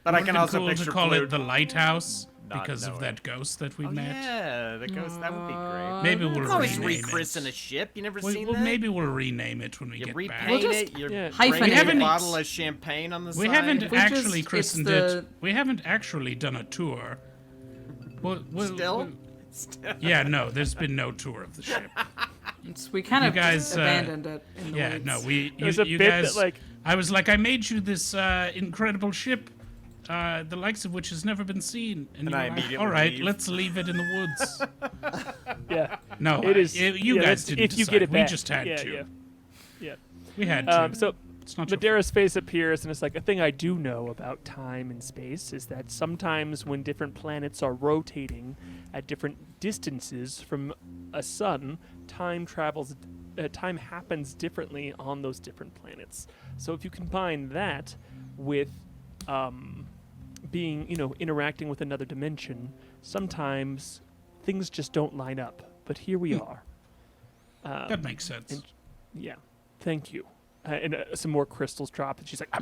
But I Would've can been also cool picture to call Flute it the Lighthouse not because of knowing. that ghost that we Oh, met. yeah, the ghost. That would be great. Maybe You we'll can always rename rechristen it. a ship. You never Well, seen well, that? maybe we'll rename it when we You get repaint back. We'll just it. You Yeah. bring hyphenate a it. bottle of champagne on the We side. haven't We just- actually it's christened the- it. We haven't actually done a tour. Still? Yeah, no, there's been no tour of the ship. We kind of guys, just abandoned it in the Yeah, weeds. no, There's a you bit guys. that, like- I was like, I made you this incredible ship, the likes of which has never been seen. And you I were like, immediately all right, leave. let's leave it in the woods. Yeah. No, It is. you yeah, guys that's- didn't if you decide. get it We back. just had yeah, to. Yeah. We had to. So it's not your Madera's face appears, and it's like, a thing I do know about time and space is that sometimes when different planets are rotating at different distances from a sun, time happens differently on those different planets. So if you combine that with being, interacting with another dimension, sometimes things just don't line up. But here we are. That makes sense. and- Yeah, thank you. And some more crystals drop, and she's like,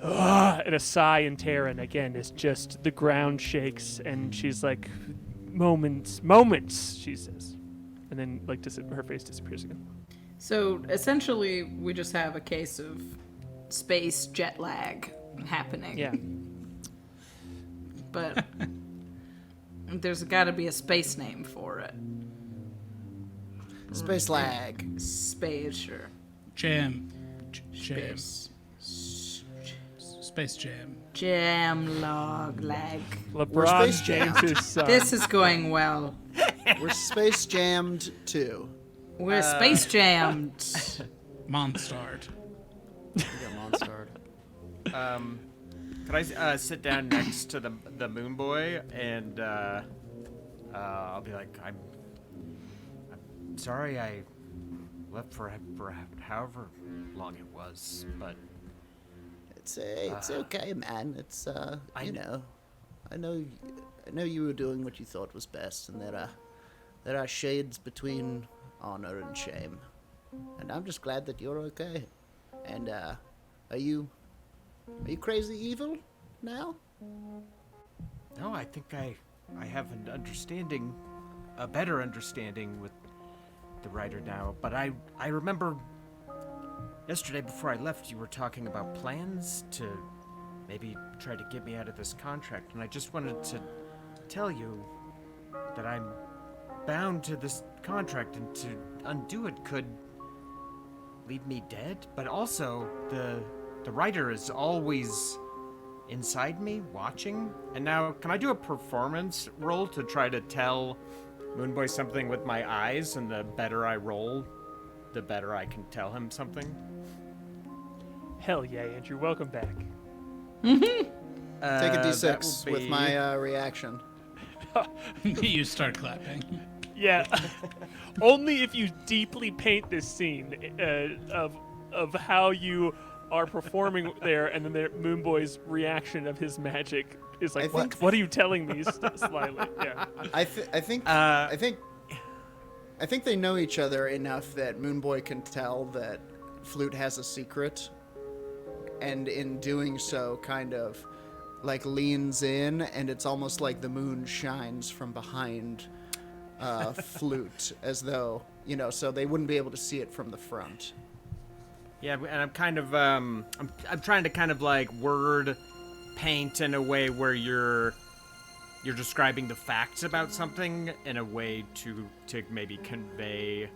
and a sigh in Terran again is just the ground shakes, and she's like, moments, she says, and then her face disappears again. So essentially, we just have a case of space jet lag happening. Yeah, But there's got to be a space name for it. Space lag. Space, sure. Jam. Space. Space Jam. Jam log lag. LeBron Space Jam. James' son. This is going well. We're space jammed too. We're space jammed. Monstard. We got Monstard. Could I sit down next to the Moonboy and I'll be like, I'm sorry I left for however long it was, but It's okay, man. It's I you know, I know you were doing what you thought was best, and there are shades between honor and shame, and I'm just glad that you're okay. And are you crazy evil now? no, I think I have a better understanding with the writer now. But I remember yesterday before I left, you were talking about plans to maybe try to get me out of this contract, and I just wanted to tell you that I'm bound to this contract, and to undo it could leave me dead. But also, the writer is always inside me, watching. And now, can I do a performance roll to try to tell Moonboy something with my eyes? And the better I roll, the better I can tell him something. Hell yeah, Andrew. Welcome back. Take a That d6 will with be- my reaction. You start clapping. Yeah. Only if you deeply paint this scene of how you are performing there, and then Moonboy's reaction of his magic is like, I think- what are you telling me slyly? Yeah. I think they know each other enough that Moonboy can tell that Flute has a secret, and in doing so, kind of like leans in, and it's almost like the moon shines from behind Flute, as though, so they wouldn't be able to see it from the front. Yeah, and I'm kind of I'm trying to kind of like word paint in a way where you're describing the facts about something in a way to maybe convey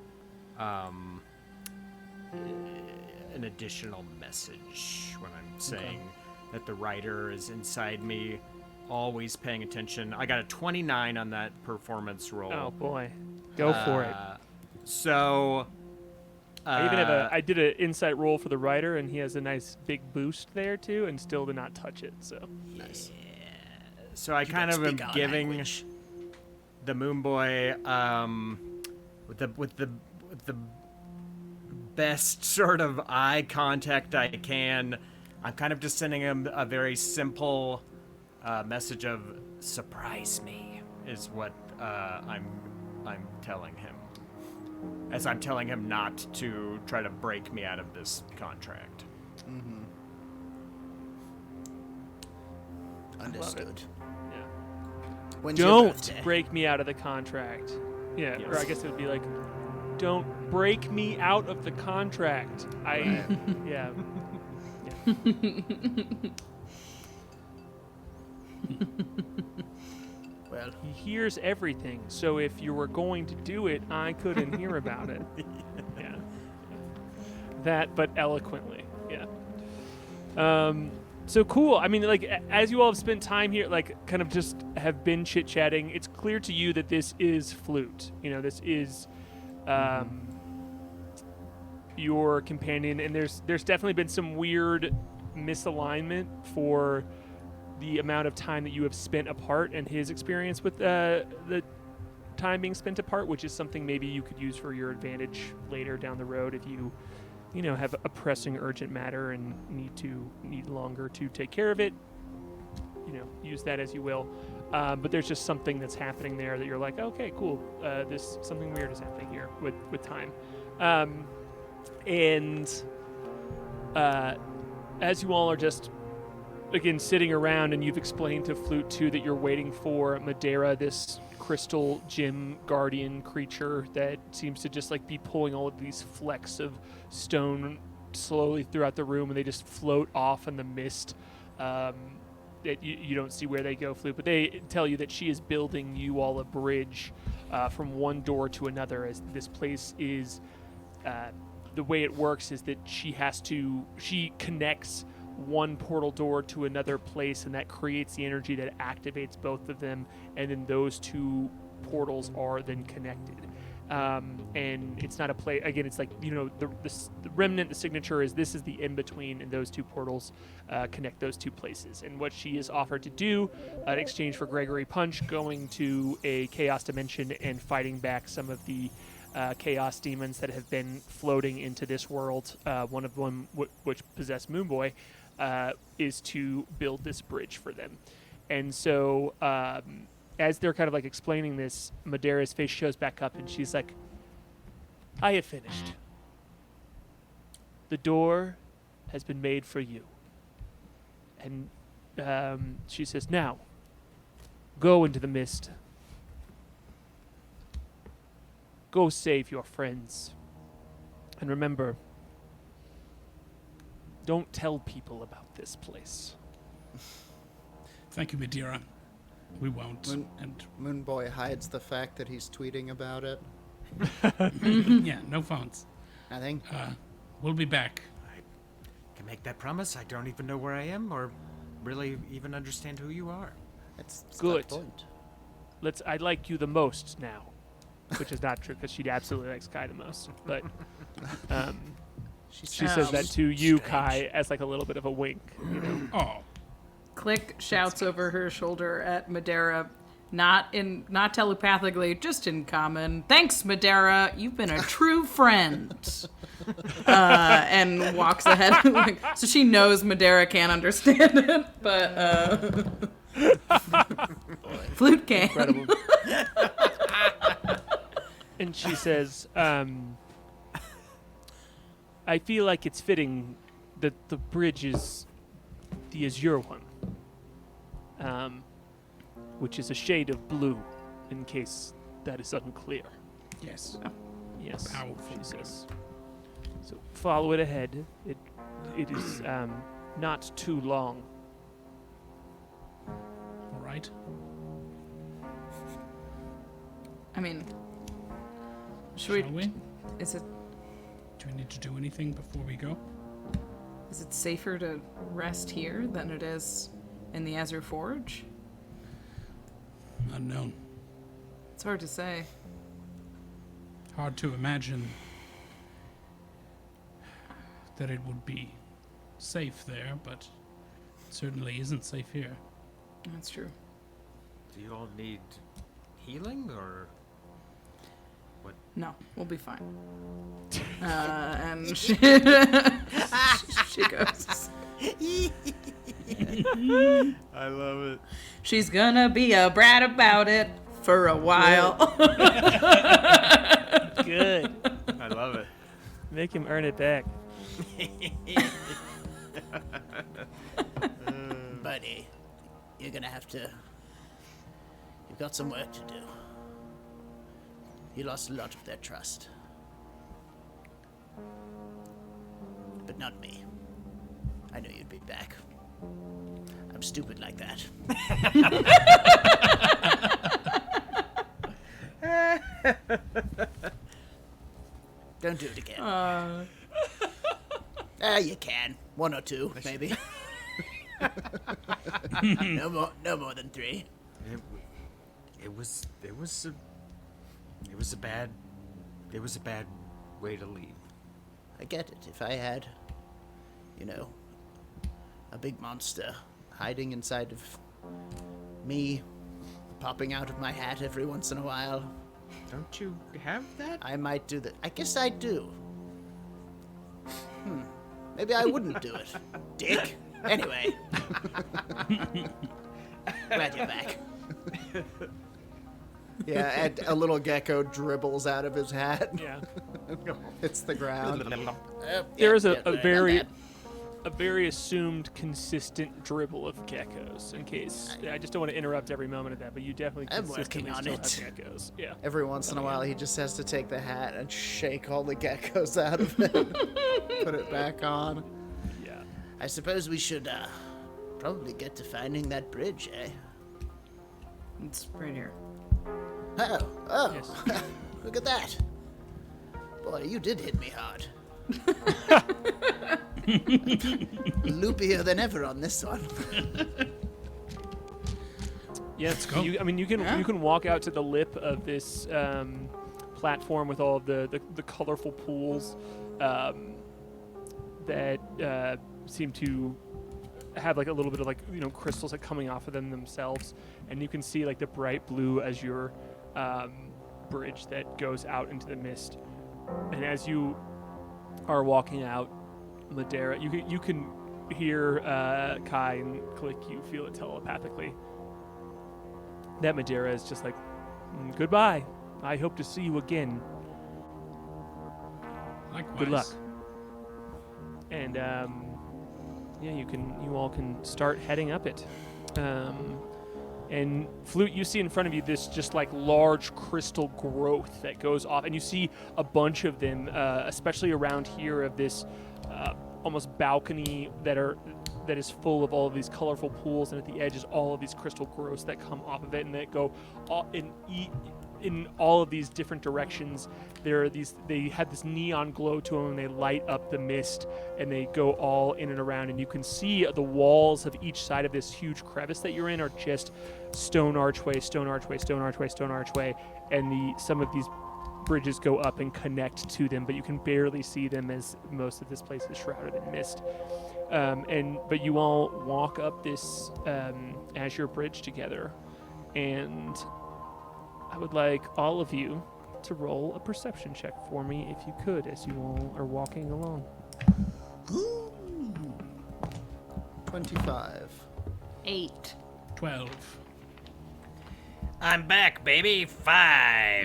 an additional message when I'm saying that the writer is inside me, always paying attention. I got a 29 on that performance roll. Oh boy, go for it. So I even have I did an insight roll for the writer, and he has a nice big boost there too, and still did not touch it. So Nice. So I kind of am giving the Moonboy with the best sort of eye contact I can. I'm kind of just sending him a very simple message of surprise me is what I'm telling him. As I'm telling him not to try to break me out of this contract. Understood. yeah. When's your Don't birthday? break me out of the contract. Yeah, or I Yes. guess it would be like, don't break me out of the contract. Yeah. Well, He hears everything, so if you were going to do it, I couldn't hear about it. Yeah. That, but eloquently. Yeah. So cool. I mean, like, as you all have spent time here, like, kind of just have been chit-chatting, it's clear to you that this is Flute. This is your companion, and there's definitely been some weird misalignment for the amount of time that you have spent apart and his experience with the time being spent apart, which is something maybe you could use for your advantage later down the road if you have a pressing urgent matter and need longer to take care of it. Use that as you will. But there's just something that's happening there that you're like, okay, cool. Something weird is happening here with time. As you all are just again sitting around, and you've explained to Flute too that you're waiting for Madeira, this crystal gem guardian creature that seems to just like be pulling all of these flecks of stone slowly throughout the room, and they just float off in the mist. That you don't see where they go, Flute, but they tell you that she is building you all a bridge from one door to another, as this place is the way it works is that she connects one portal door to another place, and that creates the energy that activates both of them, and then those two portals are then connected. And it's not a play again, it's like the remnant, the signature is this is the in-between, and those two portals connect those two places. And what she is offered to do in exchange for Gregory Punch going to a chaos dimension and fighting back some of the chaos demons that have been floating into this world, one of them which possess Moonboy, is to build this bridge for them. And so as they're kind of like explaining this, Madeira's face shows back up, and she's like, I have finished. The door has been made for you. And she says, now, go into the mist. Go save your friends. And remember, don't tell people about this place. Thank you, Madeira. We won't. And Moonboy hides the fact that he's tweeting about it. yeah, no phones. Nothing. We'll be back. I can make that promise. I don't even know where I am or really even understand who you are. That's Good. the point. I like you the most now, which is not true because she absolutely likes Kai the most. But she says that to you, Kai, as like a little bit of a wink. You know? Oh, Klik shouts over her shoulder at Madeira, not telepathically, just in common. Thanks, Madeira. You've been a true friend. And walks ahead. So she knows Madeira can't understand it, but Flute can. Incredible. And she says, I feel like it's fitting that the bridge is the Azure one, which is a shade of blue, in case that is unclear. yes. Yes, Powerful she blue. says. So follow it ahead. It is not too long. All right. I mean, should Shall we? Is it Do we need to do anything before we go? is it safer to rest here than it is in the Azure Forge? Unknown. It's hard to say. Hard to imagine that it would be safe there, but it certainly isn't safe here. That's true. Do you all need healing or? No, we'll be fine. And she goes. I love it. She's gonna be a brat about it for a while. Good. I love it. Make him earn it back. Buddy, you're gonna have to... You've got some work to do. You lost a lot of their trust. But not me. I knew you'd be back. I'm stupid like that. Don't do it again. You can. 1 or 2, maybe. No more than 3. It was a bad way to leave. I get it. If I had, a big monster hiding inside of me, popping out of my hat every once in a while, Don't you have that? I might do that. I guess I do. Maybe I wouldn't do it. Dick. Anyway. Glad you're back. Yeah, and a little gecko dribbles out of his hat. Yeah. Hits the ground. There is a not very bad. a very assumed consistent dribble of geckos. In case I just don't want to interrupt every moment of that, but you definitely I'm consistently working on still it. have geckos. Yeah. Every once in a while, he just has to take the hat and shake all the geckos out of it. Put it back on. Yeah. I suppose we should probably get to finding that bridge, eh? It's right here. Oh, Yes. look at that. Boy, you did hit me hard. Loopier than ever on this one. Yes. go. You can walk out to the lip of this platform with all of the colorful pools that seem to have like a little bit of like crystals like coming off of them themselves, and you can see like the bright blue Azure bridge that goes out into the mist. And as you are walking out, Madeira, you can hear Kai and Klik. You feel it telepathically. That Madeira is just like, goodbye. I hope to see you again. Likewise. Good luck. And you all can start heading up it. And Flute, you see in front of you this just like large crystal growth that goes off, and you see a bunch of them, especially around here, of this almost balcony that is full of all of these colorful pools, and at the edge is all of these crystal growths that come off of it and that go in all of these different directions, they have this neon glow to them, and they light up the mist, and they go all in and around, and you can see the walls of each side of this huge crevice that you're in are just stone archway, stone archway, stone archway, stone archway, and some of these bridges go up and connect to them, but you can barely see them as most of this place is shrouded in mist. But you all walk up this Azure bridge together, and I would like all of you to roll a perception check for me, if you could, as you all are walking along. 25. 8. 12. I'm back, baby. 5.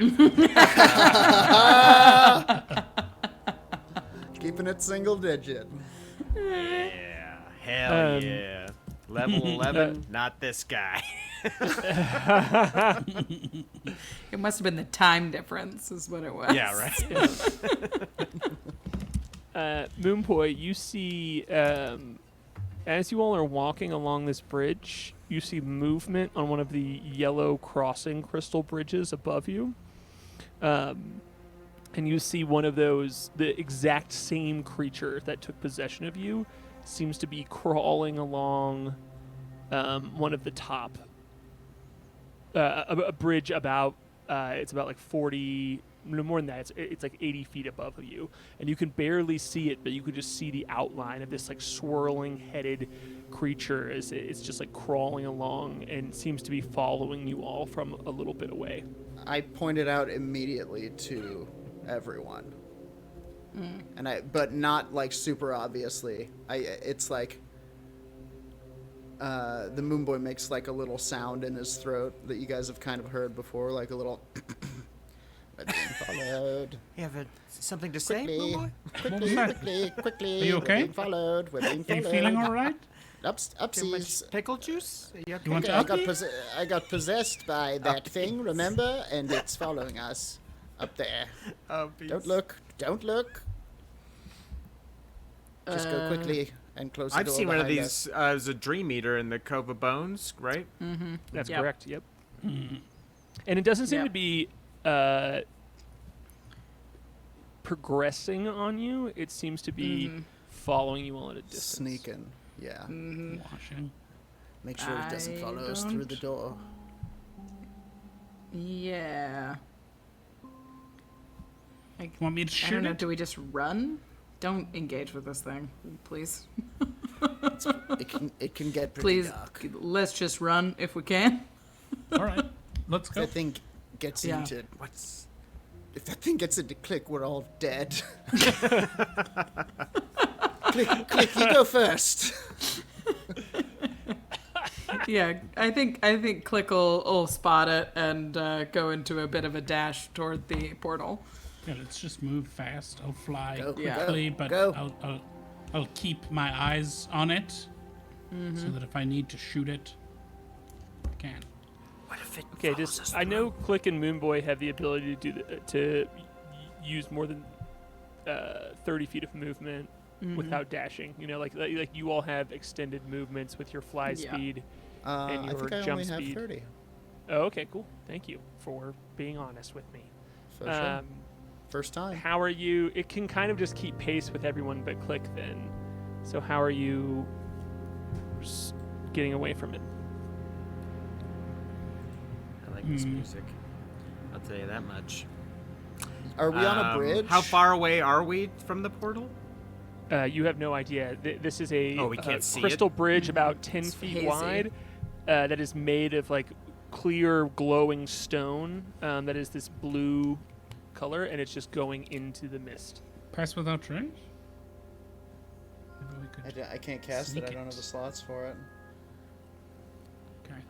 Keeping it single digit. Yeah. Hell yeah. Level 11, not this guy. It must have been the time difference, is what it was. Yeah, right. Moonboy, you see, as you all are walking along this bridge, you see movement on one of the yellow crossing crystal bridges above you. And you see one of those, the exact same creature that took possession of you, seems to be crawling along one of the top. A bridge about, it's about like 40, no more than that, it's like 80 feet above of you. And you can barely see it, but you could just see the outline of this like swirling headed creature as it's just like crawling along and seems to be following you all from a little bit away. I pointed out immediately to everyone. But not like super obviously. It's like the Moonboy makes like a little sound in his throat that you guys have kind of heard before, like a little. We're being followed. You have something to say, Quickly, Moonboy? quickly. Are you okay? We're being followed. We're being Are followed. you feeling all right? Too Upsies. much pickle juice? You okay? You want Okay, to I got possessed by that thing, remember? And it's following us up there. Don't look. Don't look. Just go quickly and close the door. I've seen one of behind these as a dream eater in the Cove of Bones, right? That's Yep. correct, yep. And it doesn't seem to Yep. be progressing on you. It seems to be following you all at a distance. Sneaking. Yeah. Washing. Make sure it doesn't I follow us through the door. Yeah. Want me to I shoot don't know. it? Do we just run? Don't engage with this thing, please. It can get pretty Please, dark. let's just run if we can. All right. Let's If go. that thing gets Yeah. into if that thing gets into Klik, we're all dead. Klik, you go first. Yeah, I think Klik will spot it and go into a bit of a dash toward the portal. Yeah, let's just move fast. I'll fly Go, quickly, go, but go. I'll keep my eyes on it so that if I need to shoot it, I can. What if it Okay, just I know Klik and Moonboy have the ability to do to use more than 30 feet of movement without dashing. You know, like you all have extended movements with your fly Yeah. speed and I your think I jump only have speed. 30. Oh, okay, cool. Thank you for being honest with me. For sure. First time. How are you? It can kind of just keep pace with everyone but Klik then. So how are you getting away from it? I like this music. I'll tell you that much. Are we on a bridge? How far away are we from the portal? You have no idea. This is a Oh, we can't see crystal bridge about 10 It's feet hazy. wide that is made of like clear glowing stone that is this blue color, and it's just going into the mist. Pass without trace? Maybe we could. I can't cast it. Sneak I don't it. have the slots for it. Okay.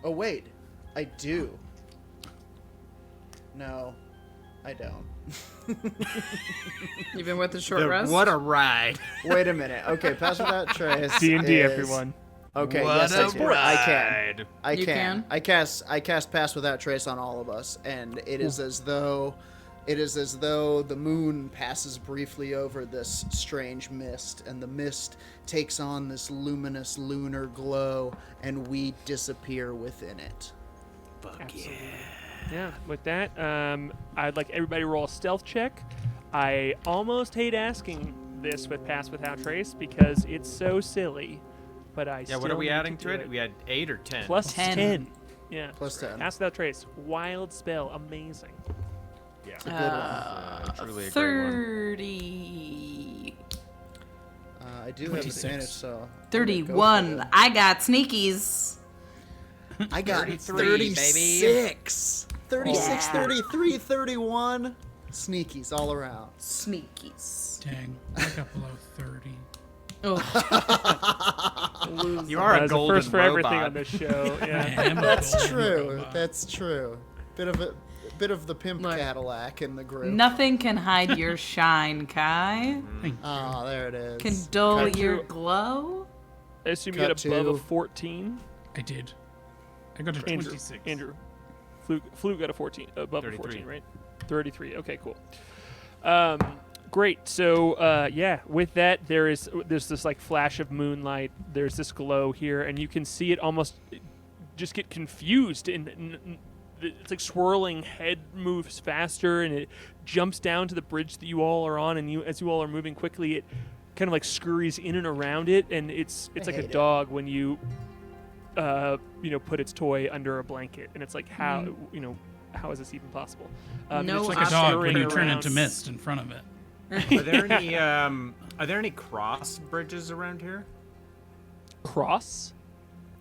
Oh, wait. I do. No, I don't. Even with the short rest. What a ride! Wait a minute. Okay, pass without trace. D&D, is- everyone. Okay, What yes, a I do. I can. ride. I You can. can? I cast pass without trace on all of us, and it is as though the moon passes briefly over this strange mist, and the mist takes on this luminous lunar glow, and we disappear within it. Fuck Absolutely. yeah. Yeah, with that, I'd like everybody to roll a stealth check. I almost hate asking this with Pass Without Trace because it's so silly, but I Yeah, still what are we need adding to to do it? We had 8 or 10. Plus 10. 10. Yeah. Plus 10. Pass Without Trace. Wild spell. Amazing. Yeah. It's a good one. Truly a great one. 30. I do 26. have advantage, so. I'm gonna go 31. for it. I got sneakies. I got 33, 36. 36, Yeah. 33, 31. Sneakies all around. Sneakies. Dang, I got below 30. Oh. You are a That's the golden first for everything robot. on this show. I Yeah. am a That's golden true. robot. That's true. Bit of the pimp Look. Cadillac in the group. Nothing can hide your shine, Kai. Thank you. Oh, there it is. Can dull Cut your to- glow. I assume you Cut get above a to- 14. I did. I got a Andrew, 26. Andrew. Fluke got a 14. Above a 33. 14, right? 33. Okay, cool. Great. So, yeah, with that, there's this like flash of moonlight. There's this glow here, and you can see it almost just get confused. And it's like swirling head moves faster, and it jumps down to the bridge that you all are on. And as you all are moving quickly, it kind of like scurries in and around it, and it's like a hate it. dog when you put its toy under a blanket, and it's like how how is this even possible? No It's like a dog when you scurrying turn around. into mist in front of it. Are there any cross bridges around here? Cross.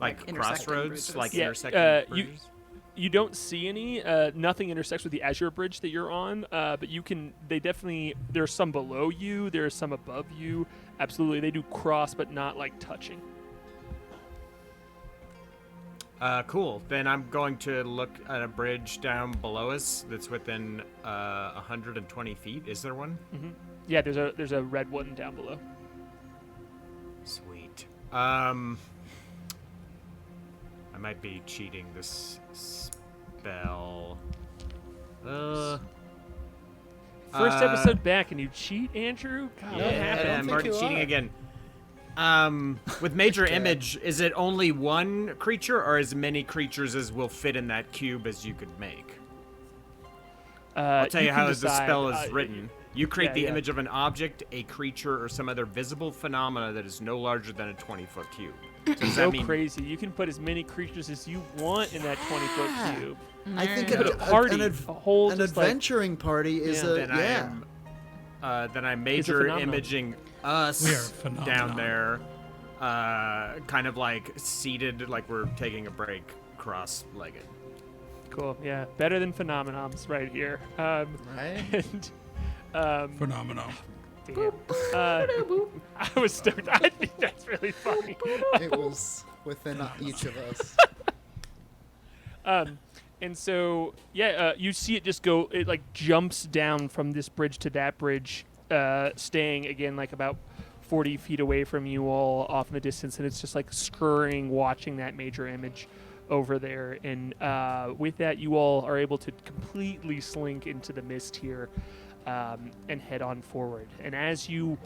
Like intersecting crossroads, bridges. like Yeah, intersecting bridges? You don't see any. Nothing intersects with the Azure bridge that you're on, but you can. They definitely. There's some below you. There's some above you. Absolutely, they do cross, but not like touching. Cool. Then I'm going to look at a bridge down below us that's within 120 feet. Is there one? Yeah, there's a red one down below. Sweet. I might be cheating this spell. First Uh, episode back, and you cheat, Andrew? God, what Yeah, happened? I'm think already you cheating are. again. With major image, is it only one creature, or as many creatures as will fit in that cube as you could make? I'll tell you how the spell is written. You create the yeah. image of an object, a creature, or some other visible phenomena that is no larger than a 20-foot cube. So does So that mean crazy. You can put as many creatures as you want in that 20-foot cube. I think Put a party, a whole an just like adventuring party is a then I'm major phenomenon. imaging We are us phenomenon. down there, kind of like seated, like we're taking a break, cross-legged. cool. Yeah, better than phenomenons right here. right. And Phenomenal. damn. I was stoked. I think that's really funny. It was within each of us. And so, yeah, you see it just go, it like jumps down from this bridge to that bridge, staying again like about 40 feet away from you all off in the distance. And it's just like scurrying, watching that major image over there. And with that, you all are able to completely slink into the mist here and head on forward. And as you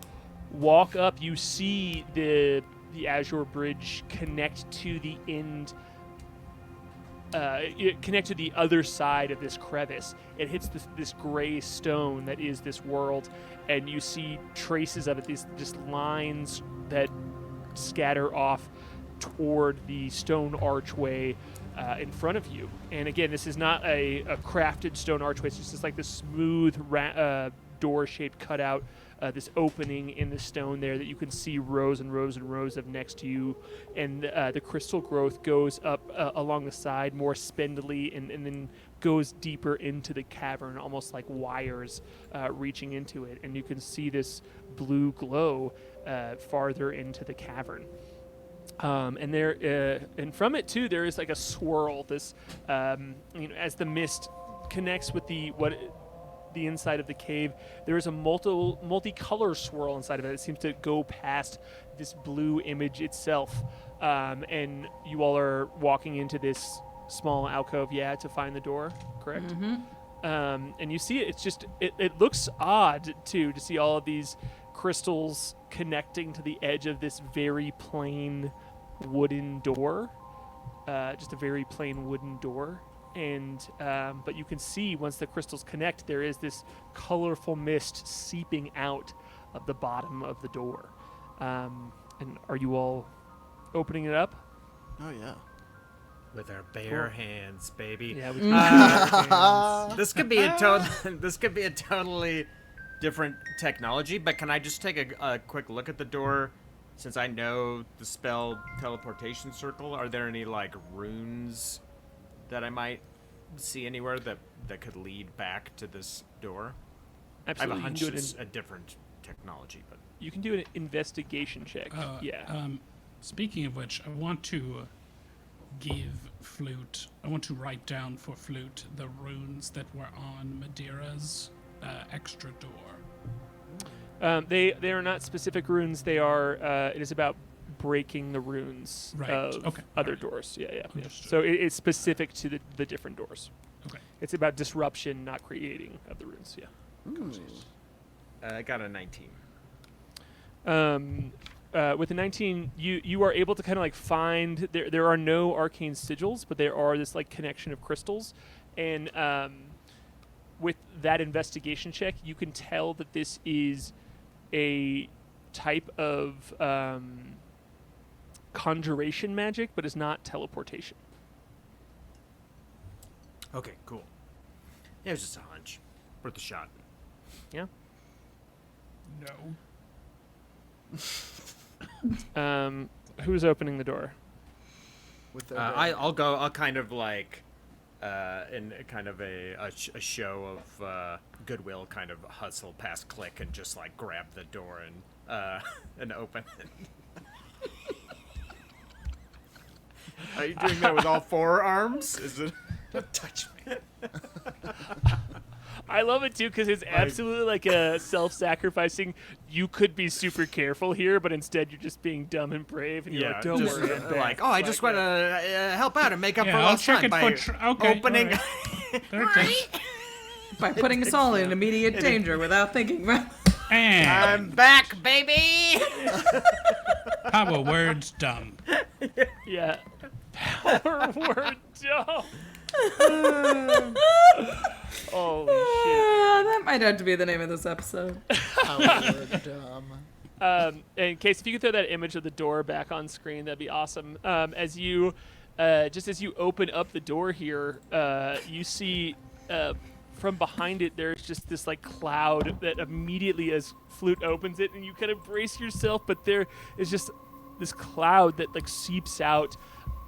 walk up, you see the Azure bridge connect to the end. It connects to the other side of this crevice. It hits this gray stone that is this world, and you see traces of it, these just lines that scatter off toward the stone archway in front of you. And again, this is not a crafted stone archway. It's just like this smooth door-shaped cutout, this opening in the stone there that you can see rows and rows and rows of next to you. And the crystal growth goes up along the side more spindly and then goes deeper into the cavern, almost like wires reaching into it. And you can see this blue glow farther into the cavern. And there, and from it too, there is like a swirl. This, as the mist connects with the inside of the cave, there is a multicolor swirl inside of it. It seems to go past this blue image itself. And you all are walking into this small alcove, to find the door, correct? And you see it. It's just it looks odd too to see all of these crystals connecting to the edge of this very plain wooden door. Just a very plain wooden door. and but you can see once the crystals connect, there is this colorful mist seeping out of the bottom of the door. And are you all opening it up? Oh yeah. With our bare hands, baby. Yeah. This could be a totally different technology. But can I just take a quick look at the door, since I know the spell teleportation circle? Are there any like runes that I might see anywhere that could lead back to this door? Absolutely. I have a hunch you can do it's a different technology, but you can do an investigation check. Speaking of which, I want to write down for Flute the runes that were on Madeira's extra door. They are not specific runes. They are. It is about breaking the runes of other doors. Yeah. So it's specific to the different doors. Okay. It's about disruption, not creating of the runes. Yeah. I got a 19. With the 19, you are able to kind of like find there are no arcane sigils, but there are this like connection of crystals, and with that investigation check, you can tell that this is a type of conjuration magic, but is not teleportation. Okay, cool. It was just a hunch. Worth a shot. Yeah. No. Who's opening the door? With the I'll go. I'll kind of like, in kind of a show of goodwill, kind of hustle past Klik and just like grab the door and open it. Are you doing that with all four arms? Is it? Don't touch me. I love it too because it's absolutely like a self-sacrificing. You could be super careful here, but instead you're just being dumb and brave, and you're like, "Don't worry." I'm back." Like, I just want to help out and make up for I'll lost check time it by for okay, opening. Okay. By putting us all in immediate danger without thinking about And I'm back, baby. power words dumb. Yeah. Power word dumb. Holy shit. that might have to be the name of this episode. In case if you could throw that image of the door back on screen, that'd be awesome. As you open up the door here, you see from behind it there's just this like cloud that immediately as Flute opens it, and you kind of brace yourself, but there is just this cloud that like seeps out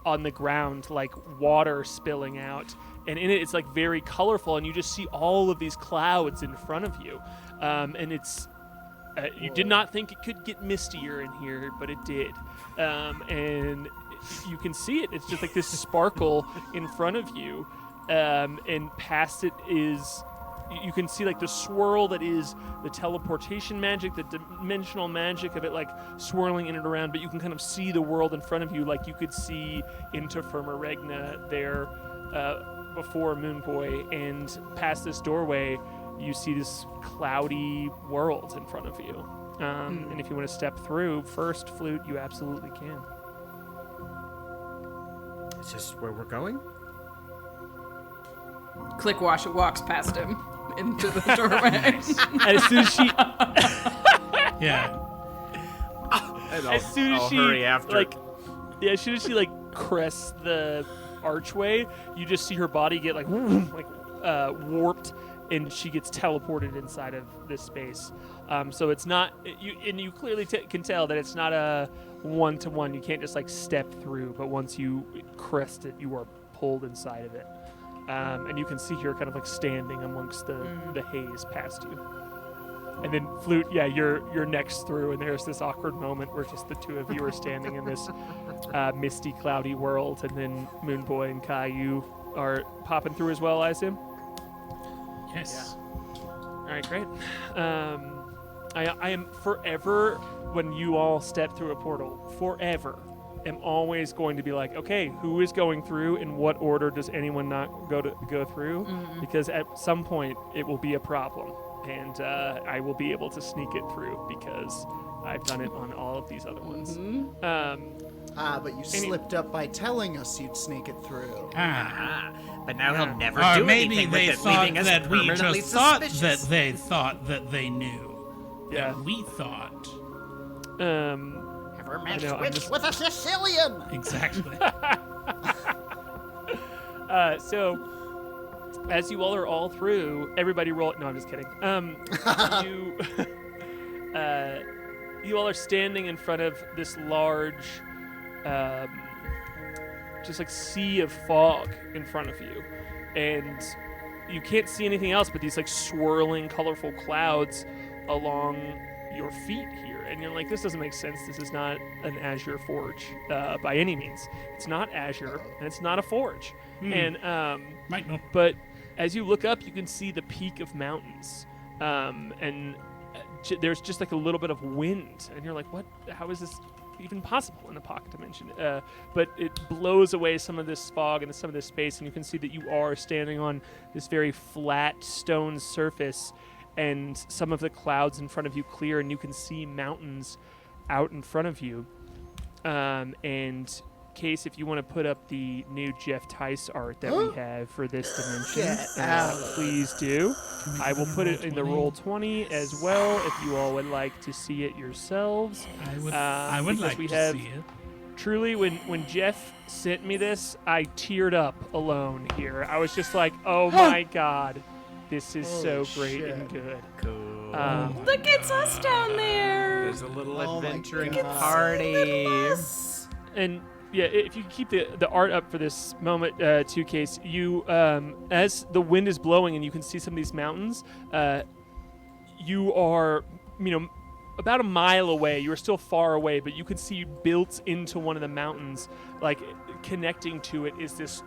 on the ground like water spilling out, and in it it's like very colorful, and you just see all of these clouds in front of you, and it's you did not think it could get mistier in here, but it did, and you can see it. It's just like this sparkle in front of you, and past it is you can see like the swirl that is the teleportation magic, the dimensional magic of it like swirling in and around, but you can kind of see the world in front of you like you could see into Firmaregna there before Moonboy, and past this doorway you see this cloudy world in front of you. And if you want to step through first, Flute, you absolutely can. Is this where we're going? Klik walks past him into the doorway. And as soon as she Yeah. as soon as I'll she hurry after. as soon as she like crests the archway, you just see her body get like warped, and she gets teleported inside of this space. So it's not you clearly can tell that it's not a one-to-one. You can't just like step through, but once you crest it, you are pulled inside of it. And you can see her kind of like standing amongst the haze past you. And then Flute, yeah, you're next through, and there's this awkward moment where just the two of you are standing in this misty, cloudy world, and then Moonboy and K.A.I, you are popping through as well, I assume? Yes. All right, great. I am forever, when you all step through a portal, forever am always going to be like, okay, who is going through, in what order does anyone not go through? Because at some point it will be a problem, and I will be able to sneak it through because I've done it on all of these other ones. But you slipped up by telling us you'd sneak it through. But now he'll never Or do maybe anything they with it, thought leaving us that we permanently just thought that suspicious. they thought that they knew. Yeah. That we thought. Ever matched know, I'm wits just- with a Sicilian? Exactly. So, as you all are all through, everybody roll. No, I'm just kidding. You, you all are standing in front of this large, just like sea of fog in front of you, and you can't see anything else but these like swirling, colorful clouds along your feet here. And you're like, this doesn't make sense. This is not an Azure forge by any means. It's not Azure, and it's not a forge. And Might not. but as you look up, you can see the peak of mountains, and there's just like a little bit of wind, and you're like, what? How is this even possible in the pocket dimension? But it blows away some of this fog and some of this space, and you can see that you are standing on this very flat stone surface, and some of the clouds in front of you clear, and you can see mountains out in front of you. And Case, if you want to put up the new Jeff Tice art that we have for this dimension, please do. I will put it in the Roll20 as well if you all would like to see it yourselves. I would because like we to have- see it. Truly, when Jeff sent me this, I teared up alone here. I was just like, oh my god, this is so great and good. Cool. Look, it's us down there. There's a little Oh my adventuring God. party. And yeah, if you keep the art up for this moment, too, Case, you as the wind is blowing and you can see some of these mountains, you are, about a mile away. You are still far away, but you can see built into one of the mountains, like connecting to it, is this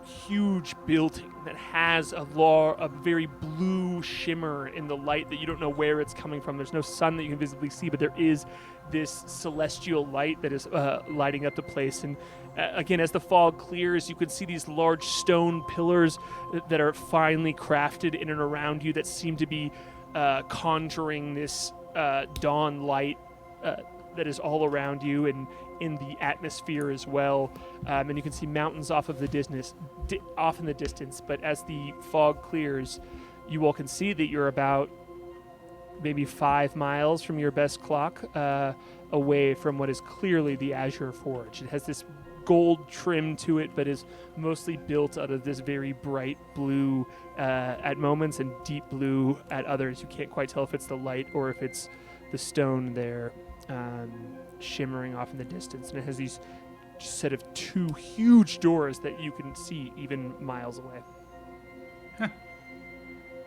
huge building that has a very blue shimmer in the light that you don't know where it's coming from. There's no sun that you can visibly see, but there is this celestial light that is lighting up the place. And again, as the fog clears, you can see these large stone pillars that are finely crafted in and around you that seem to be conjuring this dawn light that is all around you and in the atmosphere as well. And you can see mountains off in the distance. But as the fog clears, you all can see that you're about maybe 5 miles from your best clock away from what is clearly the Azure Forge. It has this gold trim to it, but is mostly built out of this very bright blue at moments and deep blue at others. You can't quite tell if it's the light or if it's the stone there shimmering off in the distance. And it has these set of 2 huge doors that you can see even miles away.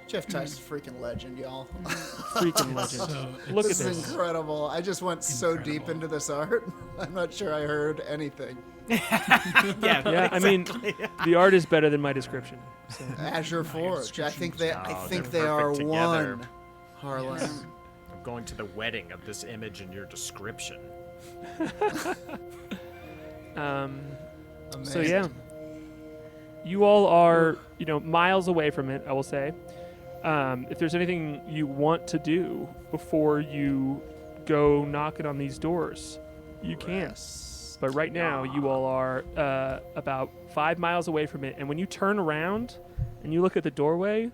Jeff Tice is a freaking legend, y'all. Freaking legend. So Look at This is this. incredible. I just went so deep Incredible. into this art. I'm not sure I heard anything. Yeah, I mean, the art is better than my description. So. Azure Forge. I think they they're they are perfect together. one. Harlan. I'm going to the wedding of this image in your description. So yeah, you all are, miles away from it, I will say. If there's anything you want to do before you go knocking on these doors, you can. But right now, you all are about 5 miles away from it. And when you turn around and you look at the doorway,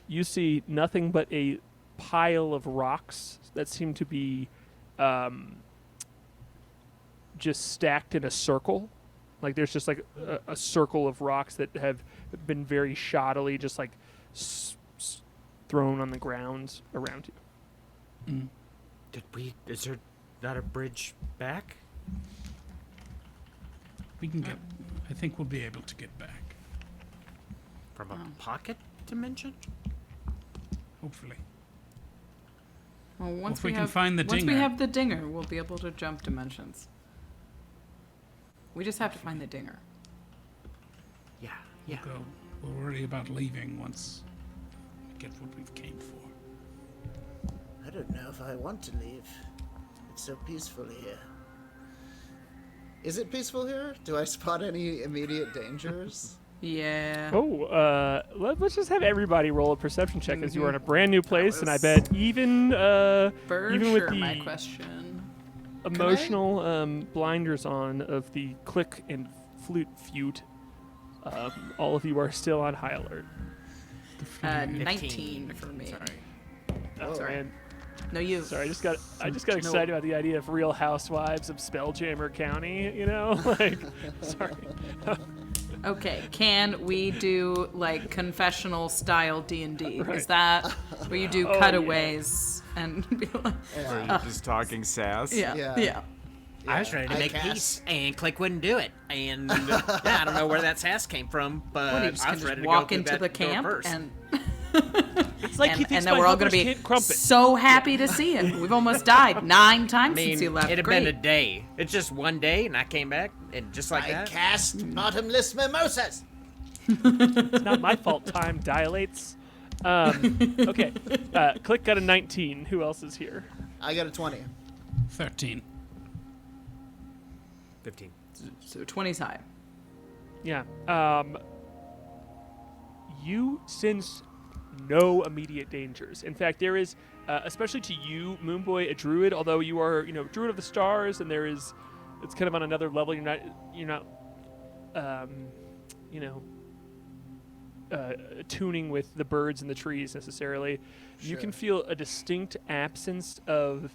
you see nothing but a pile of rocks that seem to be just stacked in a circle. Like there's just like a circle of rocks that have been very shoddily just like thrown on the ground around you. Is there not a bridge back? we can get. I think we'll be able to get back. From a pocket dimension? Hopefully. Well, once if we can have, find the once we dinger. have the dinger, we'll be able to jump dimensions. We just have to find the dinger. Yeah. We'll worry about leaving once we get what we've came for. I don't know if I want to leave. It's so peaceful here. Is it peaceful here? Do I spot any immediate dangers? Yeah. Oh, let's just have everybody roll a perception check as you are in a brand new place, and I bet even For even sure, with my the question. emotional blinders on of the Klik and Flute feud. All of you are still on high alert. 19 for me. Oh, Sorry. man. No, you. Sorry, I just got excited about the idea of Real Housewives of Spelljammer County. You know, like, sorry. Okay, can we do like confessional style D&D? Right. Is that where you do cutaways and be like, Where you're just talking sass. yeah. I was ready to make peace, and Klik wouldn't do it. And I don't know where that sass came from, but What, you just I can was just ready to walk go through into that the door camp first. and It's like he thinks and then my we're all gonna hooker's be can't crumpet. so happy to see him. We've almost died 9 times I mean, since he left. it'd have Great. been a day. It's just one day, and I came back, and just like I that. cast bottomless mimosas. It's not my fault. Time dilates. Okay, Klik got a 19. Who else is here? I got a 20. 13. 15. So 20's high. Yeah. You sense no immediate dangers. In fact, there is, especially to you, Moonboy, a druid. Although you are, druid of the stars, and it's kind of on another level. You're not, tuning with the birds and the trees necessarily. You can feel a distinct absence of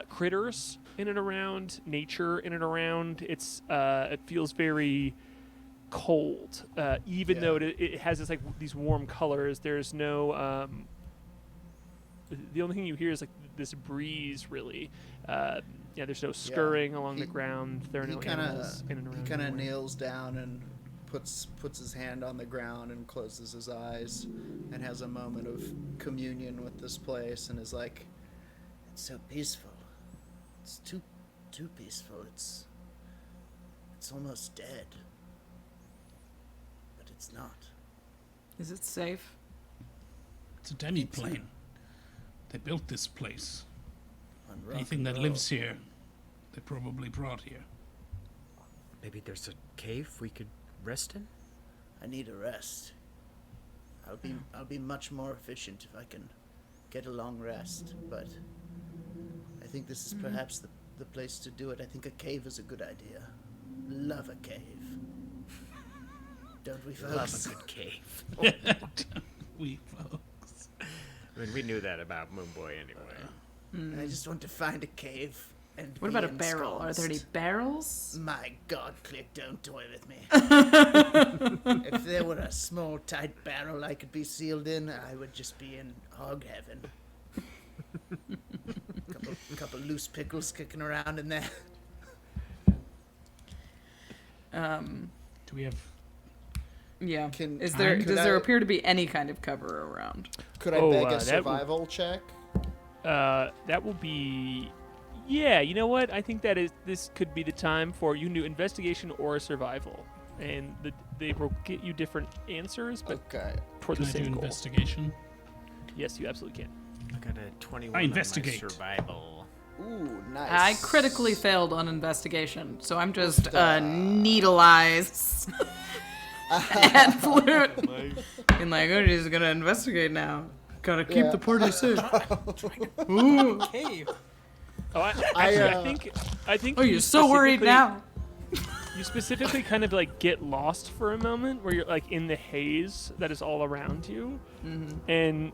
critters in and around, nature in and around. It feels very cold, even though it has these warm colors. There's no the only thing you hear is like this breeze, really. There's no scurrying along the ground. There are no animals in and around. He kind of anywhere. kneels down and puts his hand on the ground and closes his eyes and has a moment of communion with this place and is like, It's so peaceful. It's too peaceful. It's almost dead. But it's not. Is it safe? It's a demi-plane. They built this place. On rock Anything and that roll. lives here, they probably brought here. Maybe there's a cave we could rest in? I need a rest. I'll be much more efficient if I can get a long rest, but I think this is perhaps the place to do it. I think a cave is a good idea. Love a cave. Don't we, folks? Love a good cave. We folks. I mean, we knew that about Moonboy anyway. I just want to find a cave and What be about a barrel? Are there any ensconced. barrels? My God, Klik, don't toy with me. If there were a small, tight barrel I could be sealed in, I would just be in hog heaven. Couple loose pickles kicking around in there. Do we have... Yeah. Can- Does there I- appear to be any kind of cover around? could I Oh, beg that a would- survival check? That will be... Yeah, you know what? I think this could be the time for you can do investigation or survival. And they will get you different answers, but Okay. toward Can the I do same goal. investigation? Yes, you absolutely can. I got a 21 I on my investigate. survival. Ooh, nice. I critically failed on investigation, so I'm just needle eyes and flute. And like, oh, he's gonna investigate now. Gotta keep the party safe. Ooh. Cave. Oh, I think. Oh, you you're so worried specifically- now. You specifically kind of like get lost for a moment, where you're like in the haze that is all around you, and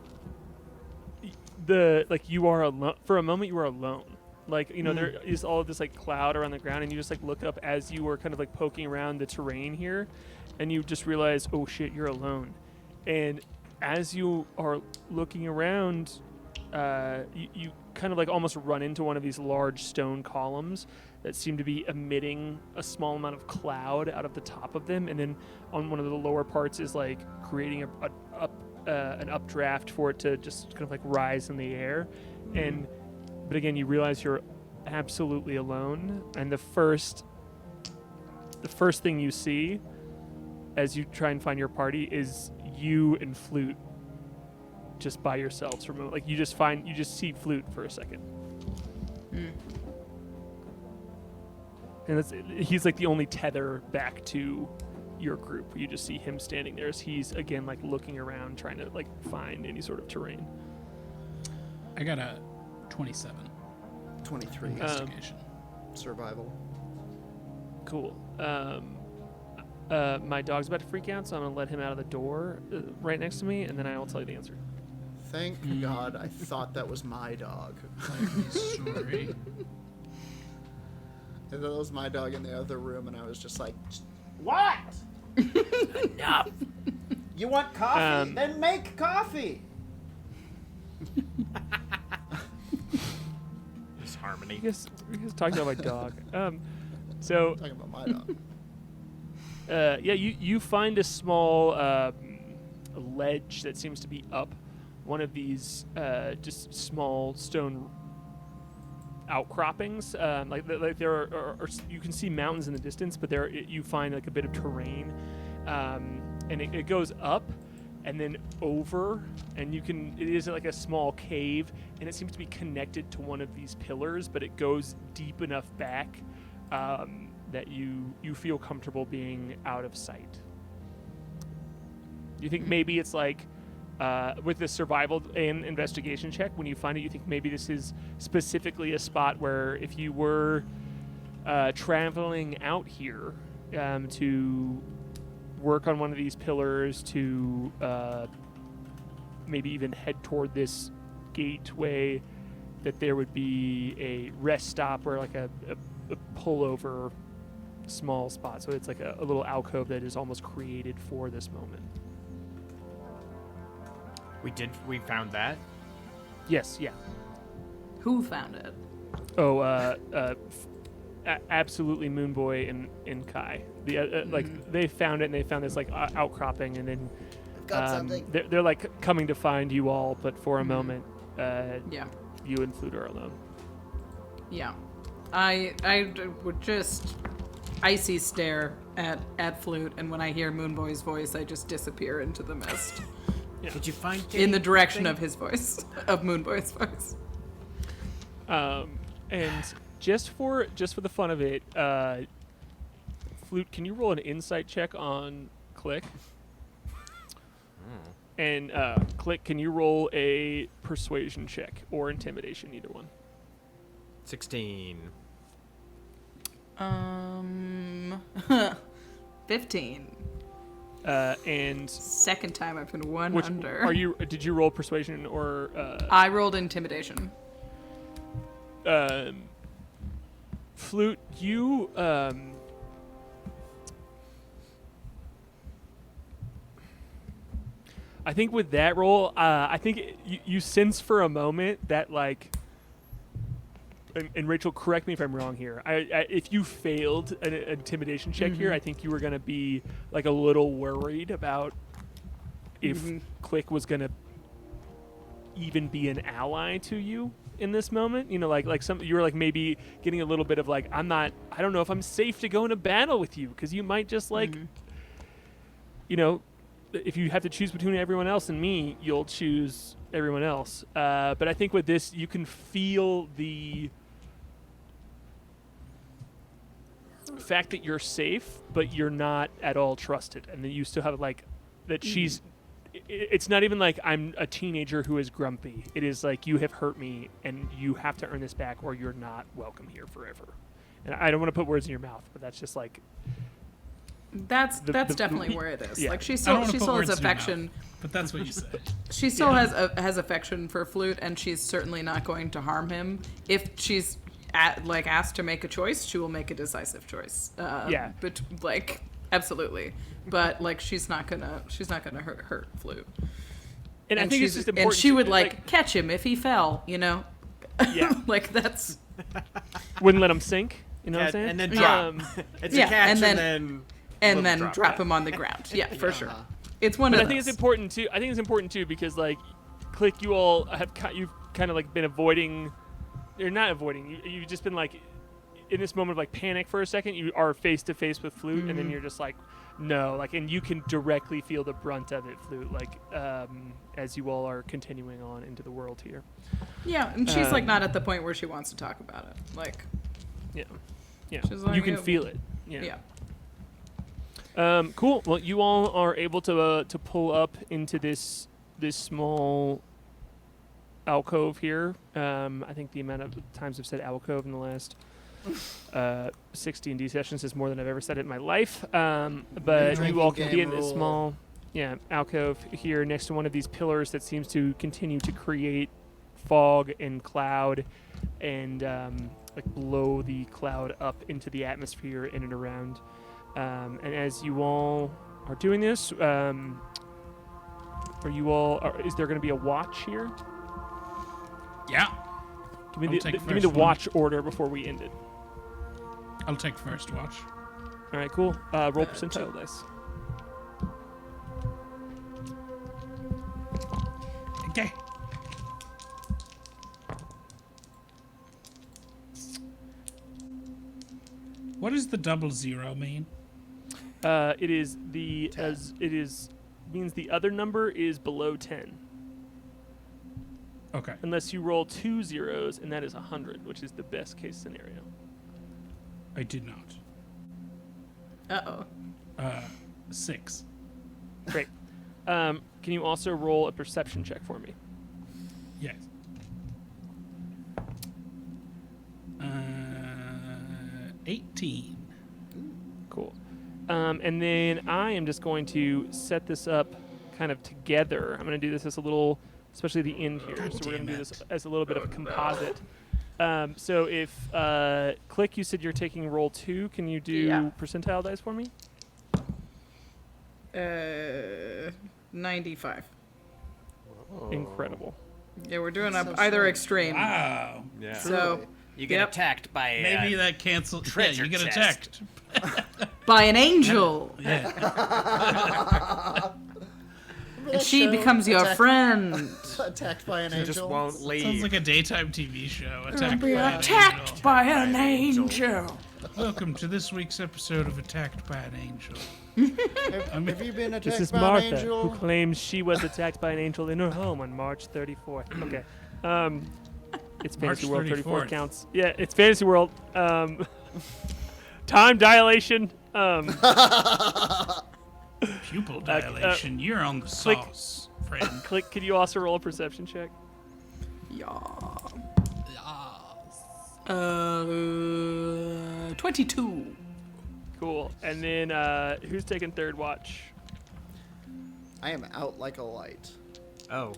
you are alone for a moment. You are alone. Like, there is all of this like cloud around the ground, and you just like look up as you were kind of like poking around the terrain here, and you just realize, oh shit, you're alone. And as you are looking around, you kind of like almost run into one of these large stone columns that seem to be emitting a small amount of cloud out of the top of them, and then on one of the lower parts is like creating an updraft for it to just kind of like rise in the air. But again, you realize you're absolutely alone, and the first thing you see as you try and find your party is you and Flute just by yourselves for a moment. Like you just see Flute for a second. And he's like the only tether back to your group. You just see him standing there as he's again like looking around trying to like find any sort of terrain. I got a 27. 23. Investigation. Survival. Cool. My dog's about to freak out, so I'm gonna let him out of the door right next to me, and then I will tell you the answer. Thank God, I thought that was my dog. Sorry. I thought that was my dog in the other room, and I was just like, What? Enough. You want coffee? Then make coffee. Just harmony. You guys talking about my dog. So talking about my dog. yeah, you find a small ledge that seems to be up one of these just small stone outcroppings. Like there are you can see mountains in the distance, but there you find like a bit of terrain, and it goes up and then over, and it is like a small cave, and it seems to be connected to one of these pillars, but it goes deep enough back that you feel comfortable being out of sight. You think maybe it's like with the survival and investigation check, when you find it, you think maybe this is specifically a spot where if you were traveling out here to work on one of these pillars, to maybe even head toward this gateway, that there would be a rest stop or like a pullover small spot. So it's like a little alcove that is almost created for this moment. We found that. Yes, yeah. Who found it? Oh, absolutely, Moonboy and K.A.I. Like they found it, and they found this like outcropping, and then I've got something. they're like coming to find you all, but for a moment, Yeah. you and Flute are alone. Yeah. I would just icy stare at Flute, and when I hear Moonboy's voice, I just disappear into the mist. Did you find In the direction anything? of his voice, of Moonboy's voice. And just for the fun of it, Flute, can you roll an insight check on Klik? And Klik, can you roll a persuasion check or intimidation, either one? 16. 15. And Second time I've been one which under. did you roll persuasion or I rolled intimidation. Flute, you I think with that roll, I think you sense for a moment that like, and Rachel, correct me if I'm wrong here. If you failed an intimidation check here, I think you were gonna be like a little worried about if Klik was gonna even be an ally to you in this moment. You know, like you were like maybe getting a little bit of like, I don't know if I'm safe to go into battle with you, because you might just like, you know, if you have to choose between everyone else and me, you'll choose everyone else. But I think with this, you can feel the fact that you're safe, but you're not at all trusted, and then you still have like that she's. It's not even like I'm a teenager who is grumpy. It is like, you have hurt me, and you have to earn this back, or you're not welcome here forever. And I don't want to put words in your mouth, but that's just like. That's definitely where it is. Yeah. Like she I still don't wanna put has words in your affection. mouth, but that's what you said. She still has affection for Flute, and she's certainly not going to harm him. If she's asked to make a choice, she will make a decisive choice. But like absolutely, but like she's not gonna hurt Flute. And I think it's just important. And she would like catch him if he fell. You know. Yeah. Like that's. Wouldn't let him sink. You know what I'm saying? And then drop. It's a catch and then drop him on the ground. Yeah, for sure. It's one But of I think it's important too. I think it's important too because like, Klik, you all have you've kind of like been avoiding. You're not avoiding. You've just been like, in this moment of like panic for a second. You are face to face with Flute, and then you're just like, no, like, and you can directly feel the brunt of it, Flute. Like, as you all are continuing on into the world here. Yeah, and she's like not at the point where she wants to talk about it. Like, yeah. she's like, You can feel it. Yeah. Cool. Well, you all are able to pull up into this small alcove here. I think the amount of times I've said alcove in the last 60 D&D sessions is more than I've ever said it in my life. But you all can be in this small alcove here next to one of these pillars that seems to continue to create fog and cloud and like blow the cloud up into the atmosphere in and around. And as you all are doing this, is there going to be a watch here? Yeah. Give me the watch order before we end it. I'll take first watch. All right, cool. Roll percentile dice. Okay. What does the 00 mean? It is means the other number is below 10. Okay. Unless you roll 2 zeros, and that is 100, which is the best case scenario. I did not. Uh-oh. 6. Great. Can you also roll a perception check for me? Yes. 18. Cool. And then I am just going to set this up kind of together. I'm going to do this as a little, especially the end here. God So we're going to damn do it. this as a little bit of a composite. So if Klik, you said you're taking roll 2, can you do percentile dice for me? 95. Incredible. Yeah, we're doing up So either sweet. extreme. Wow. Yeah. So You get Yep. attacked by a Maybe that cancels. Yeah, treasure you get chest. attacked. by an angel, Yeah. and she becomes your friend. Attacked by an You angel. just won't Sounds leave. like a daytime TV show. Attacked by an angel. Welcome to this week's episode of Attacked by an Angel. Have you been This attacked is by Martha, an angel? who claims she was attacked by an angel in her home on March 34th. Okay. It's Fantasy March World 34 34th. counts. Yeah, it's Fantasy World. Time dilation. Pupil dilation. You're on the Klik. sauce, friend. Klik, could you also roll a perception check? Yeah. 22. Cool. And then who's taking third watch? I am out like a light. Oh,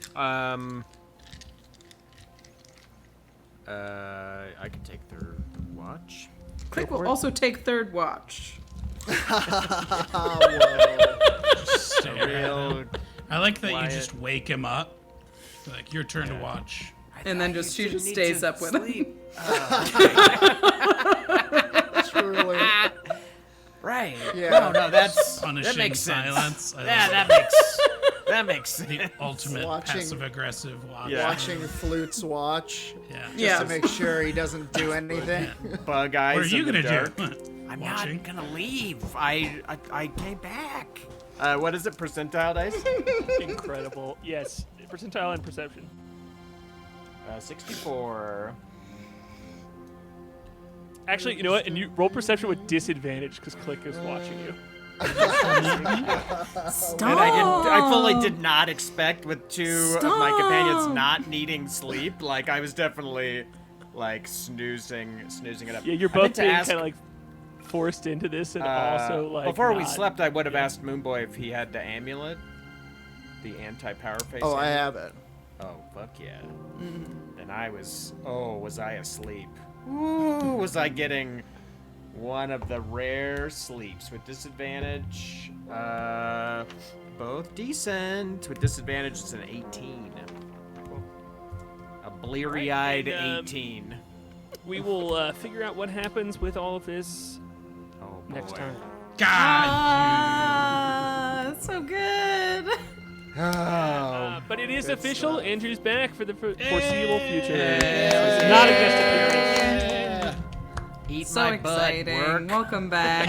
I can take third watch. Klik will also take third watch. Stare at Real him. I like that you quiet. just wake him up. Like, your turn to watch. And then she just stays up with him. Truly. Right. Yeah. No, that Punishing makes sense. silence. Yeah, that makes sense. the ultimate Watching- passive-aggressive watch. Yeah. Watching Flute's watch. Yeah. Just Yeah. to make sure he doesn't do anything. Bug eyes. What are you in the gonna dark. do? I'm Watching? not gonna leave. I came back. What is it? Percentile dice? Incredible. Yes. Percentile and perception. 64. Actually, you know what? And you roll perception with disadvantage because Klik is watching you. Stop. And I fully did not expect with two of my companions not needing sleep. Like I was definitely like snoozing it up. Yeah, you're I both meant to being ask, kind of like forced into this and also like before we not- slept, I would have asked Moonboy if he had the amulet, the anti-power face. Oh, I amulet. have it. Oh, fuck yeah. And was I asleep? Ooh, was I getting one of the rare sleeps with disadvantage? Both decent. With disadvantage, it's an 18. A bleary-eyed and, 18. We will figure out what happens with all of this Oh, next boy. time. God, That's so good. But it is good official. stuff. Andrew's back for the foreseeable future. Yay. Not a guest appearance. Eat So my butt, exciting. work. Welcome back.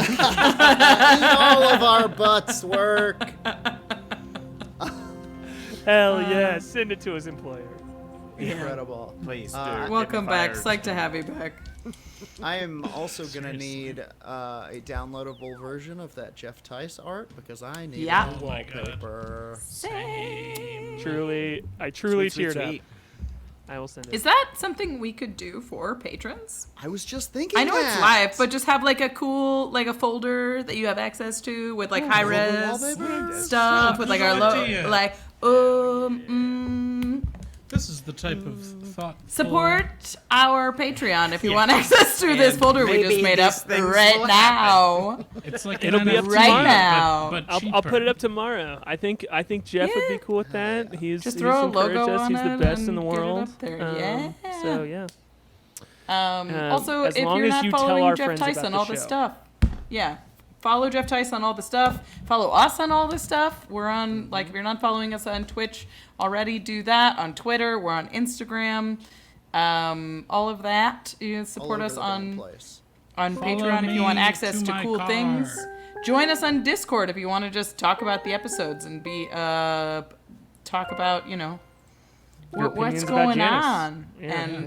All of our butts work. Hell yeah. Send it to his employer. Incredible. Please do. Welcome Get me back. fired. Psyched to have you back. I am also gonna Seriously. need a downloadable version of that Jeff Tice art because I need Yeah. a Oh my God. wallpaper. I truly Sweet, cheered sweet. I will send it. Is that something we could do for patrons? I was just thinking I know it's that. live, but just have like a cool, like a folder that you have access to with like high res wallpaper? stuff with like our idea. like This is the type of thought. support our Patreon if you want access to this And folder we just maybe made up these things right will now. It's like It'll an be up NFT, right tomorrow. now. but I'll put it cheaper. up tomorrow. I think Jeff would be Yeah. cool with that. He's Just he's throw a encouraged logo us. on He's the it best in the and get it world. up there. Yeah. So yeah. Also, as if long you're as not you tell following our Jeff friends about Tice on the all this show. stuff, yeah, follow Jeff Tice on all the stuff. Follow us on all this stuff. We're on, like, if you're not following us on Twitch already, do that. On Twitter, we're on Instagram. All of that. You can support us on Follow Patreon if you want me access to my cool car. things. Join us on Discord if you want to just talk about the episodes and be talk about, you know, Your what's opinions about going Janice. on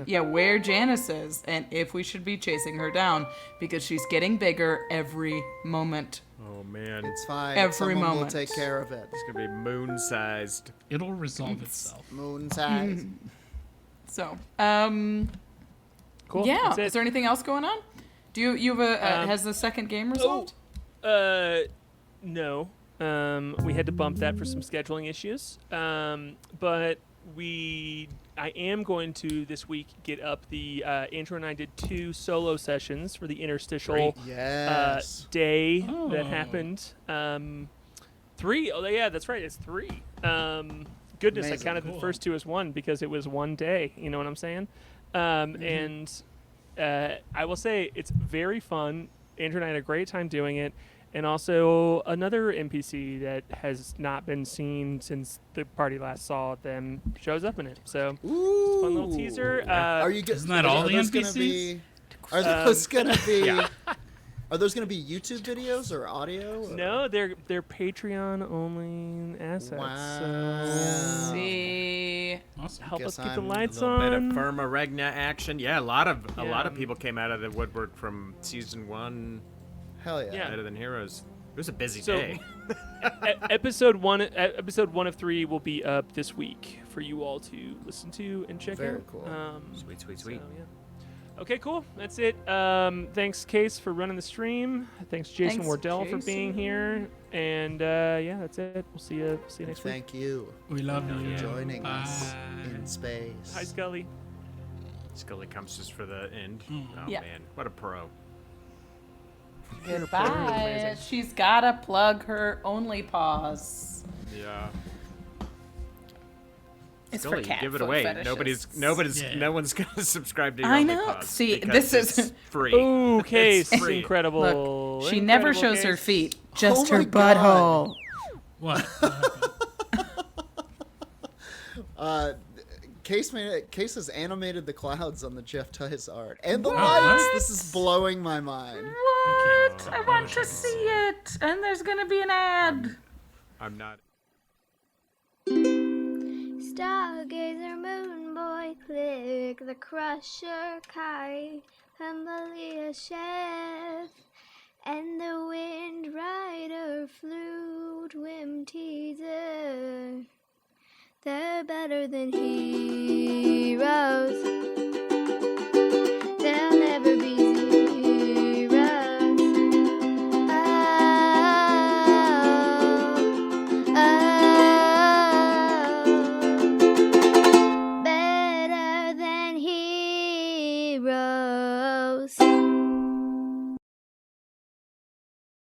Yeah, and where Janice is and if we should be chasing her down because she's getting bigger every moment. Oh man, It's fine. Every Someone moment. will take care of it. it's gonna be moon-sized. It'll resolve itself. Moon size. So, Cool. yeah. That's it. Is there anything else going on? Do you have a has the second game resolved? No. We had to bump that for some scheduling issues. But I am going to this week get up the Andrew and I did 2 solo sessions for the interstitial Yes. day Oh. that happened. 3. Oh yeah, that's right. It's 3. Goodness, Amazing. I counted the Cool. first 2 as 1 because it was one day. You know what I'm saying? And I will say it's very fun. Andrew and I had a great time doing it. And also another NPC that has not been seen since the party last saw them shows up in it. So Ooh. fun little teaser. Are you Isn't that all the those gonna NPCs? be? Are those gonna be? Are those gonna be YouTube videos or audio? Or? No, they're Patreon only assets. Wow. So See. Awesome. help Guess us keep the I'm A lights little bit of on. Firma Regna action. Yeah, a lot of Yeah. people came out of the woodwork from season 1. Hell yeah. Yeah. Better than Heroes. It was a busy So- day. Episode 1 of 3 will be up this week for you all to listen to and check Very out. cool. Sweet, sweet, So, sweet. yeah. Okay, cool. That's it. Thanks, Case, for running the stream. Thanks, Jason Thanks, Wardell, for being Jason. here. And yeah, that's it. We'll see you And next week. thank you We love for you. joining us Bye. in space. Hi, Scully. Scully comes just for the end. Mm. Oh Yeah. man, what a pro. Goodbye. Amazing. She's gotta plug her OnlyPaws. Yeah. It's Scully, for cat give it foot away. fetishists. Yeah. No one's gonna subscribe to your I know. OnlyPaws See, because this is- it's free. Ooh, Case. It's free. Incredible. Look, she never Incredible, shows her Case. feet, just Oh her my God. butthole. What? Case has animated the clouds on the Jeff Tice art and the What? lights. This is blowing my mind. What? I want wish I to could see it. And there's gonna be an ad. I'm not. Stargazer, Moonboy, Klik, the Crusher, K.A.I, Humbly Chef, and the Wind Rider, Flute, Whim Teaser. They're better than heroes.